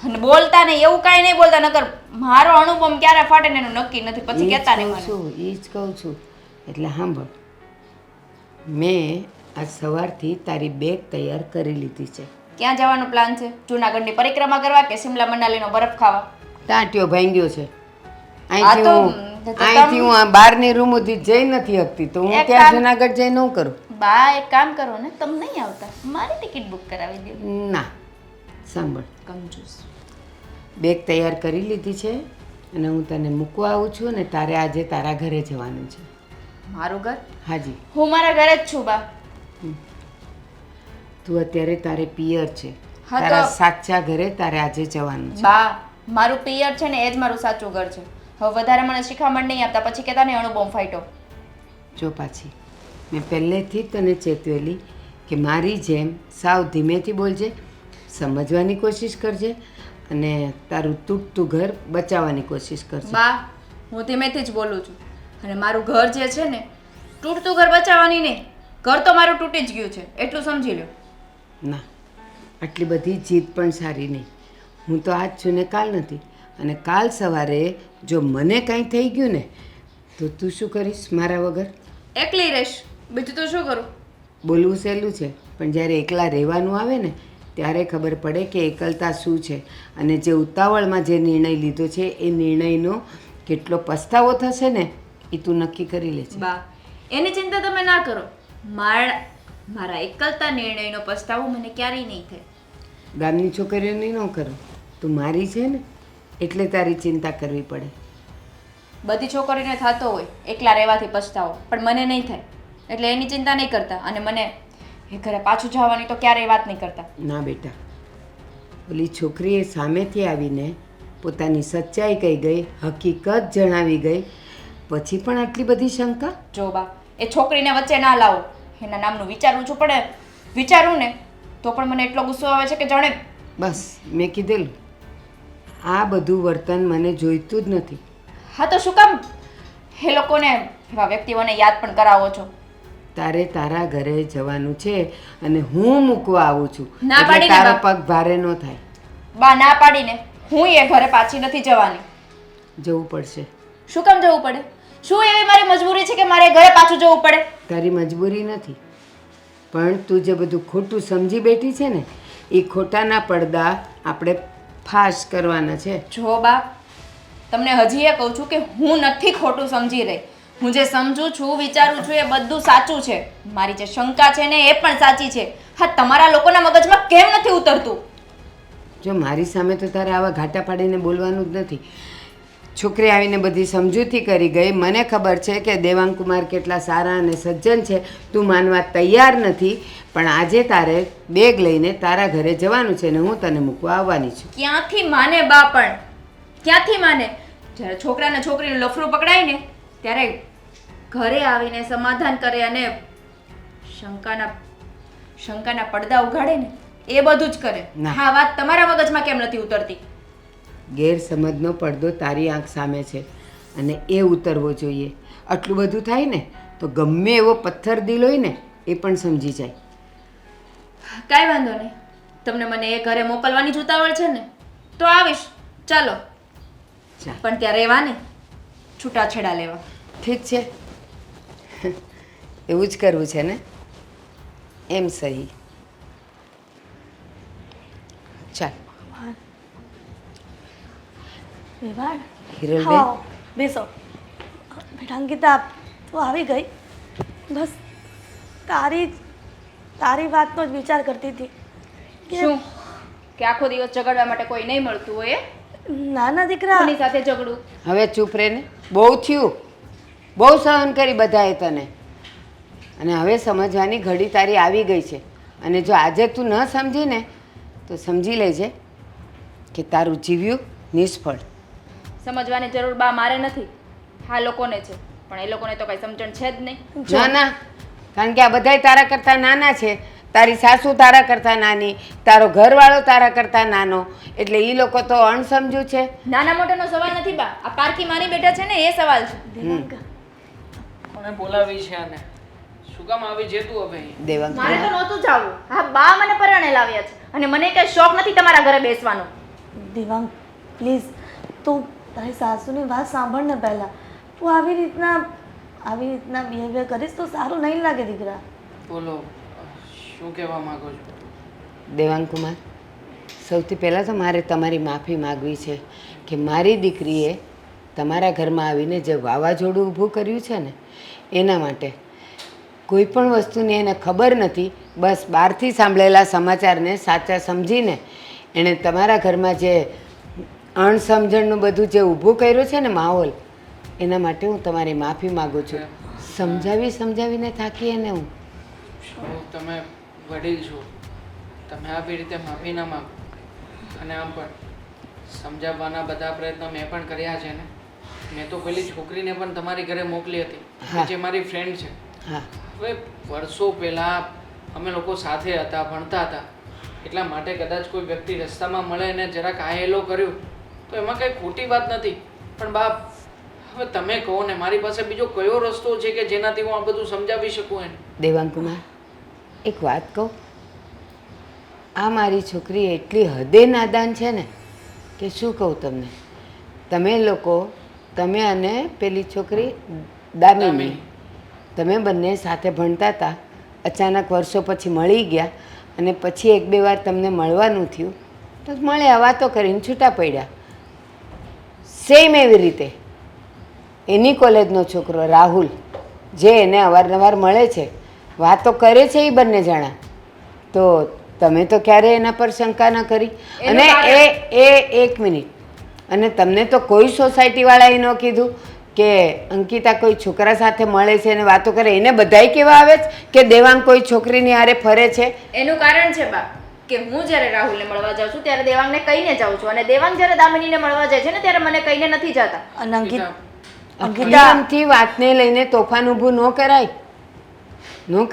અને બોલતા નહીં એવું કાંઈ નહીં બોલતા, નકર મારો અણુબમ ક્યારે ફાટે ને એનું નક્કી નથી. પછી કહેતા નહીં મને. એ જ કહું છું. એટલે સાંભળ, મેં આજ સવારથી તારી બેગ તૈયાર કરી લીધી છે. ક્યાં જવાનો પ્લાન છે? જૂનાગઢની પરિક્રમા કરવા કે સિમલા મનાલીનો બરફ ખાવા? ટાંટિયો ભાંગ્યો છે. આ તો અહીંથી હું આ બહારની રૂમ સુધી જઈ નથી શકતી, તો હું એક ત્યાં કામ- જુનાગઢ જઈ ન કરું. બા એક કામ કરો ને, તમે નહીં આવતા, મારી ટિકિટ બુક કરાવી દો. ના, સાંભળ, કંજૂસ. બેગ તૈયાર કરી લીધી છે અને હું તને મૂકવા આવું છું અને તારે આજે તારા ઘરે જવાનું છે. મારું ઘર? હાજી, હું મારા ઘરે જ છું બા. તું અત્યારે તારે પિયર છે, હા તો- તારા સાચા ઘરે તારે આજે જવાનું છે. બા મારું પિયર છે ને એ જ મારું સાચું ઘર છે. હવે વધારે મને શિખામણ નહીં આપતા, પછી કહેતા નહીં અણુબોમ ફાઈટો. જો પાછી મેં પહેલેથી જ તને ચેતવેલી કે મારી જેમ સાવ ધીમેથી બોલજે, સમજવાની કોશિશ કરજે અને તારું તૂટતું ઘર બચાવવાની કોશિશ કરજે. બા હું ધીમેથી જ બોલું છું, અને મારું ઘર જે છે ને તૂટતું ઘર બચાવવાની નહીં, ઘર તો મારું તૂટી જ ગયું છે એટલું સમજી લો. ના, આટલી બધી જીદ પણ સારી નહીં. હું તો આજ છું ને કાલ નથી, અને કાલ સવારે જો મને કાંઈ થઈ ગયું ને તો તું શું કરીશ મારા વગર? એકલી રહીશ, બીજું તો શું કરું? બોલવું સહેલું છે, પણ જ્યારે એકલા રહેવાનું આવે ને ત્યારે ખબર પડે કે એકલતા શું છે, અને જે ઉતાવળમાં જે નિર્ણય લીધો છે એ નિર્ણયનો કેટલો પસ્તાવો થશે ને એ તું નક્કી કરી લે છે. બા એની ચિંતા તમે ના કરો. મારા એકલતા નિર્ણયનો પસ્તાવો મને ક્યારેય નહીં થાય. ગામની છોકરીઓની ન કરો, તું મારી છે ને એટલે તારી ચિંતા કરવી પડે. બધી છોકરીને થતો હોય એકલા રહેવાથી પછતાવો, પણ મને નહીં થાય એટલે એની ચિંતા નહીં કરતા, અને મને એ ઘરે પાછું જવાની તો ક્યારેય વાત નહીં કરતા. ના બેટા, ઓલી છોકરીએ સામેથી આવીને પોતાની સચ્ચાઈ કહી ગઈ, હકીકત જણાવી ગઈ, પછી પણ આટલી બધી શંકા? જો બા એ છોકરીને વચ્ચે ના લાવો, એના નામનું વિચારવું છું, પણ વિચારું ને તો પણ મને એટલો ગુસ્સો આવે છે કે જાણે. બસ મેં કીધેલું, આ બધું વર્તન મને જોઈતું જ નથી. હા તો શું કામ એ લોકોને એવા વ્યક્તિઓને યાદ પણ કરાવો છો? તારે તારા ઘરે જવાનું છે અને હું મૂકવા આવું છું, ના એટલે પાડીને તારો બા. પગ ભારે ન થાય. બા ના પાડીને હું એ ઘરે પાછી નથી જવાની. જવું પડશે. શું કામ જવું પડે? શું એવી મારી મજબૂરી છે કે મારે ઘરે પાછું જવું પડે? તારી મજબૂરી નથી, પણ તું જે બધું ખોટું સમજી બેઠી છે ને એ ખોટાના પડદા આપણે ફાશ કરવાના છે. જો બા તમને હજી એ કહું છું કે હું નથી ખોટું સમજી રહી. હું જે સમજું છું વિચારું છું એ બધું સાચું છે. મારી જે શંકા છે ને એ પણ સાચી છે. હા તમારા લોકોના મગજમાં કેમ નથી ઉતરતું? જો મારી સામે તો તારે આવા ઘાટા પાડીને બોલવાનું જ નથી. છોકરી આવીને બધી સમજૂતી કરી ગઈ. મને ખબર છે કે દેવાંગ કુમાર કેટલા સારા અને સજ્જન છે, તું માનવા તૈયાર નથી, પણ આજે તારે બેગ લઈને તારા ઘરે જવાનું છે ને હું તને મૂકવા આવવાની છું. ક્યાંથી માને બા? પણ ક્યાંથી માને? જ્યારે છોકરાને છોકરીનું લફરું પકડાય ને ત્યારે ઘરે આવીને સમાધાન કરે અને શંકાના પડદા ઉઘાડે ને એ બધું જ કરે. ના. હા વાત તમારા મગજમાં કેમ નથી ઉતરતી? ગેરસમજનો પડદો તારી આંખ સામે છે અને એ ઉતરવો જોઈએ. આટલું બધું થાય ને તો ગમે એવો પથ્થર દિલ હોય ને એ પણ સમજી જાય. કાંઈ વાંધો નહીં, તમને મને એ ઘરે મોકલવાની જ ઉતાવળ છે ને તો આવીશ, ચાલો. ચાલ, પણ ત્યાં રહેવા નહીં, છૂટાછેડા લેવા. ઠીક છે, એવું જ કરવું છે ને? એમ સહી. ચાલ વિવાન, હિરલબેન, આવો, બેસો. બેટા અંકિતા, તું આવી ગઈ. બસ તારી વાતનો જ વિચાર કરતી હતી કે શું કે આખો દિવસ ઝઘડવા માટે કોઈ નહીં મળતું હોય? નાના દીકરા કોની સાથે ઝઘડું? હવે ચૂપ રહે ને. બહુ થયું, બહુ સહન કરી બધાએ તને, અને હવે સમજવાની ઘડી તારી આવી ગઈ છે. અને જો આજે તું ન સમજી ને તો સમજી લેજે કે તારું જીવ્યું નિષ્ફળ. સમજવાની જરૂર બા મારે નથી, આ લોકોને છે, પણ એ લોકોને તો કઈ સમજણ છે જ નહીં. ના ના, કારણ કે આ બધાય તારા કરતાં નાના છે. તારી સાસુ તારા કરતાં નાની, તારો ઘરવાળો તારા કરતાં નાનો, એટલે એ લોકો તો અણસમજુ છે. નાના મોટાનો સવાલ નથી બા, આ પારકી માની બેઠા છે ને એ સવાલ છે. મને બોલાવી છે આને, શું કામ આવી છે તું હવે અહીં? દેવાંગ, મારે તો નહોતું જાવું. હા, બા મને પરણે લાવ્યા છે અને મને કઈ શોખ નથી તમારા ઘરે બેસવાનો. દેવાંગ પ્લીઝ તું તારી સાસુની વાત સાંભળ ને પહેલાં. તું આવી રીતના બિહેવિયર કરીશ તો સારું નહીં લાગે દીકરા. બોલો, શું કહેવા માંગો છો? દેવાંગ કુમાર, સૌથી પહેલાં તો મારે તમારી માફી માગવી છે કે મારી દીકરીએ તમારા ઘરમાં આવીને જે વાવાઝોડું ઊભું કર્યું છે ને એના માટે. કોઈ પણ વસ્તુની એને ખબર નથી, બસ બહારથી સાંભળેલા સમાચારને સાચા સમજીને એણે તમારા ઘરમાં જે અણસમજણનું બધું જે ઊભું કર્યું છે ને માહોલ, એના માટે હું તમારી માફી માગું છું. સમજાવીને થાકી એને હું. શું તમે વડીલ છો, તમે આવી રીતે માફી ના માંગો? અને આમ પણ સમજાવવાના બધા પ્રયત્નો મેં પણ કર્યા છે ને. મેં તો પેલી છોકરીને પણ તમારી ઘરે મોકલી હતી, હા. જે મારી ફ્રેન્ડ છે. હા, હવે વર્ષો પહેલાં અમે લોકો સાથે હતા, ભણતા હતા, એટલા માટે કદાચ કોઈ વ્યક્તિ રસ્તામાં મળે ને જરાક આ હેલો કર્યું તો એમાં કંઈ ખોટી વાત નથી. પણ બાપ, હવે તમે કહો ને, મારી પાસે બીજો કયો રસ્તો છે કે જેનાથી હું આ બધું સમજાવી શકું એને? દેવાંગ કુમાર, એક વાત કહું, આ મારી છોકરી એટલી હદે નાદાન છે ને કે શું કહું તમને. તમે લોકો, તમે અને પેલી છોકરી દામિની, તમે બંને સાથે ભણતા હતા, અચાનક વર્ષો પછી મળી ગયા અને પછી એક બે વાર તમને મળવાનું થયું તો મળ્યા, વાતો કરીને છૂટા પડ્યા. સેમ એવી રીતે એની કોલેજનો છોકરો રાહુલ, જે એને અવારનવાર મળે છે, વાતો કરે છે એ બંને જણા, તો તમે તો ક્યારેય એના પર શંકા ન કરી. અને એક મિનિટ, અને તમને તો કોઈ સોસાયટીવાળાએ ન કીધું કે અંકિતા કોઈ છોકરા સાથે મળે છે અને વાતો કરે? એને બધાય કેવા આવે છે કે દેવાંગ કોઈ છોકરીની હારે ફરે છે. એનું કારણ છે બા કે હું જ્યારે રાહુલને મળવા જાઉં છું ત્યારે દેવાંગને કહીને જાઉં છું, અને દેવાંગ જ્યારે દામિનીને મળવા જાય છે ને ત્યારે મને કહીને નથી જતા. અને અંકિતા પ્રેમથી વાતને લઈને તોફાન ઊભું ન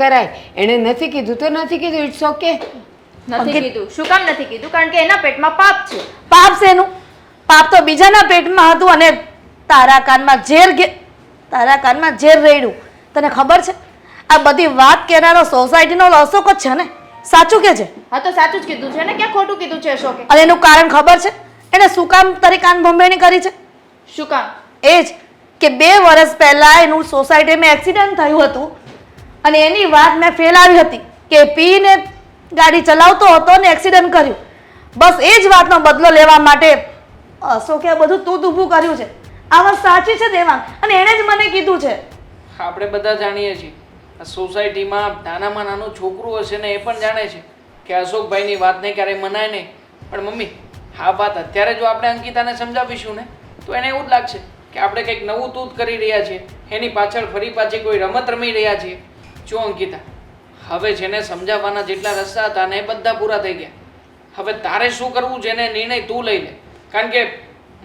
કરાય. એણે નથી કીધું તો નથી કીધું, ઇટ્સ ઓકે. નથી કીધું. શું કામ નથી કીધું? કારણ કે એના પેટમાં પાપ છે. પાપ શેનું? પાપ તો બીજાના પેટમાં હતું અને તારા કાનમાં ઝેર રેડ્યું. તને ખબર છે આ બધી વાત કહેનારો સોસાયટીનો અશોક જ છે ને? સાચું કે છે? હા, તો સાચું જ કીધું છે ને, ક્યાં ખોટું કીધું છે અશોકે? અને એનું કારણ ખબર છે? એને શું કામ તારી કાન ભંભેણી કરી છે? શું કામ? એ જ કે 2 વર્ષ પહેલા એનું સોસાયટીમાં એક્સિડન્ટ થયું હતું અને એની વાત મેં ફેલાવી હતી કે પીને ગાડી ચલાવતો હતો ને એક્સિડન્ટ કર્યું. બસ એ જ વાતનો બદલો લેવા માટે અશોકે આ બધું તું ઊભું કર્યું છે. આ વાત સાચી છે દેવાંગ, અને એણે જ મને કીધું છે. આપણે બધા જાણીએ છીએ, આ સોસાયટીમાં નાનામાં નાનું છોકરું હશે ને એ પણ જાણે છે કે અશોકભાઈની વાતને ક્યારેય મનાય નહીં. પણ મમ્મી, આ વાત અત્યારે જો આપણે અંકિતાને સમજાવીશું ને તો એને એવું જ લાગશે કે આપણે કંઈક નવું તૂત કરી રહ્યા છીએ, એની પાછળ ફરી પાછી કોઈ રમત રમી રહ્યા છીએ. જો અંકિતા, હવે જેને સમજાવવાના જેટલા રસ્તા હતા ને એ બધા પૂરા થઈ ગયા. હવે તારે શું કરવું છે એને નિર્ણય તું લઈ લે, કારણ કે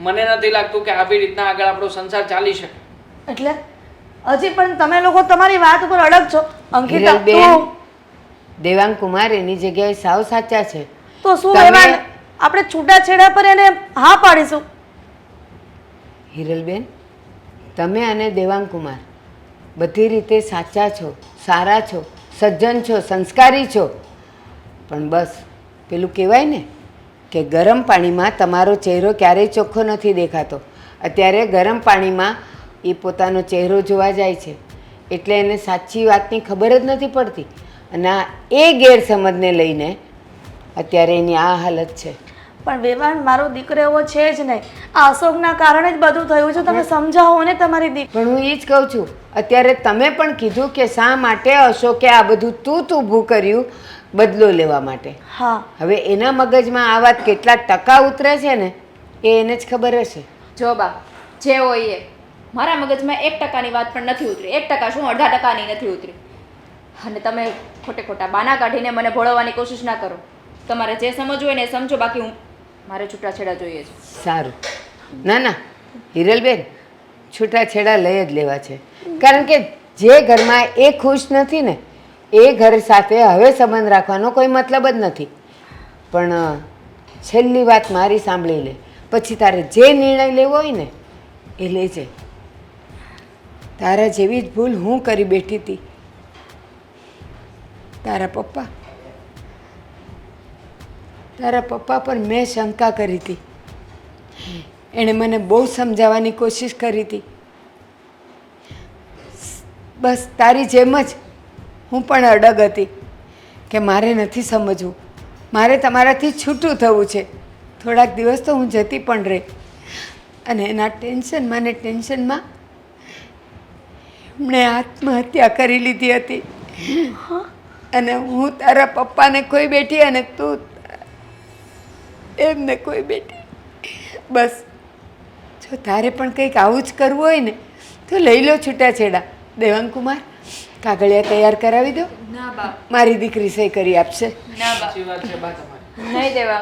મને નથી લાગતું કે આવી રીતના આગળ આપણો સંસાર ચાલી શકે. એટલે હજી પણ તમે લોકો તમારી વાત ઉપર અડગ છો. અંકિતા હિરલબેન, તું દેવાંગ કુમાર એની જગ્યાએ સાવ સાચા છે. તો શું તમે- એવા આપણે છૂટાછેડા પર એને હા પાડીશું? હિરલબેન, તમે અને દેવાંગ કુમાર બધી રીતે સાચા છો, સારા છો, સજ્જન છો, સંસ્કારી છો, પણ બસ પેલું કહેવાય ને કે ગરમ પાણીમાં તમારો ચહેરો ક્યારેય ચોખ્ખો નથી દેખાતો. અત્યારે ગરમ પાણીમાં એ પોતાનો ચહેરો જોવા જાય છે એટલે એને સાચી વાતની ખબર જ નથી પડતી, અને આ એ ગેરસમજને લઈને અત્યારે એની આ હાલત છે. પણ વેવાણ, મારો દીકરો એવો છે જ નહીં. આ અશોકના કારણે જ બધું થયું છે. તમે સમજાવો ને તમારી દીકરી. પણ હું એ જ કહું છું, અત્યારે તમે પણ કીધું કે શા માટે અશોકે આ બધું તૂત ઊભું કર્યું, બદલો લેવા માટે. હા, હવે એના મગજમાં આ વાત કેટલા ટકા ઉતરે છે ને એ એને જ ખબર હશે. જો બા, જે હોય એ, મારા મગજમાં 1% વાત પણ નથી ઉતરી. 1% શું, 0.5% નથી ઉતરી. અને તમે ખોટા બાના કાઢીને મને ભોળવવાની કોશિશ ના કરો. તમારે જે સમજવું હોય ને એ સમજો, બાકી મારે છૂટાછેડા જોઈએ છે. સારું. ના ના હિરલબેન, છૂટાછેડા લઈ જ લેવા છે. કારણ કે જે ઘરમાં એ ખુશ નથી ને એ ઘર સાથે હવે સંબંધ રાખવાનો કોઈ મતલબ જ નથી. પણ છેલ્લી વાત મારી સાંભળી લે, પછી તારે જે નિર્ણય લેવો હોય ને એ લેજે. તારા જેવી જ ભૂલ હું કરી બેઠી હતી. તારા પપ્પા પર મેં શંકા કરી હતી. એણે મને બહુ સમજાવવાની કોશિશ કરી હતી. બસ તારી જેમ જ હું પણ અડગ હતી કે મારે નથી સમજવું, મારે તમારાથી છૂટું થવું છે. થોડાક દિવસ તો હું જતી પણ રહી, અને એના ટેન્શનમાં ને ટેન્શનમાં એમણે આત્મહત્યા કરી લીધી હતી. અને હું તારા પપ્પાને કોઈ બેઠી અને તું એમને કોઈ બેઠી. બસ જો તારે પણ કંઈક આવું જ કરવું હોય ને તો લઈ લો છૂટાછેડા. દેવાંગકુમાર, કાગળિયા તૈયાર કરાવી દો. ના બા. મારી દીકરી સહી કરી આપશે. ના બા. સાચી વાત છે બા તમારી. નહીં દેવા,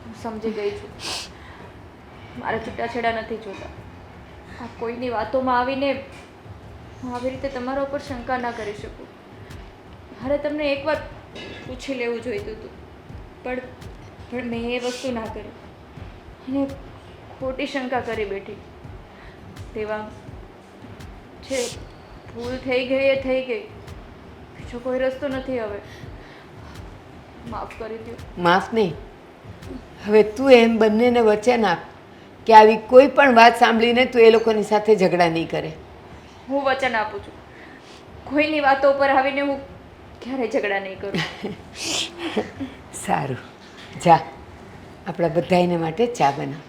હું સમજી ગઈ છું. મારે છૂટાછેડા નથી જોતા. આ કોઈની વાતોમાં આવીને હું આવી રીતે તમારા ઉપર શંકા ના કરી શકું. મારે તમને એકવાર પૂછી લેવું જોઈતું હતું, પણ મેં એ વસ્તુ ના કરી અને ખોટી શંકા કરી બેઠી. દેવા, જે ભૂલ થઈ ગઈ એ થઈ ગઈ, બીજો કોઈ રસ્તો નથી. હવે માફ કરી દો. માફ નહીં, હવે તું એમ બંનેને વચન આપ કે આવી કોઈ પણ વાત સાંભળીને તું એ લોકોની સાથે ઝઘડા નહીં કરે. હું વચન આપું છું, કોઈની વાતો ઉપર આવીને હું ક્યારેય ઝઘડા નહીં કરું. સારું, જા આપણા બધાને માટે ચા બનાવ.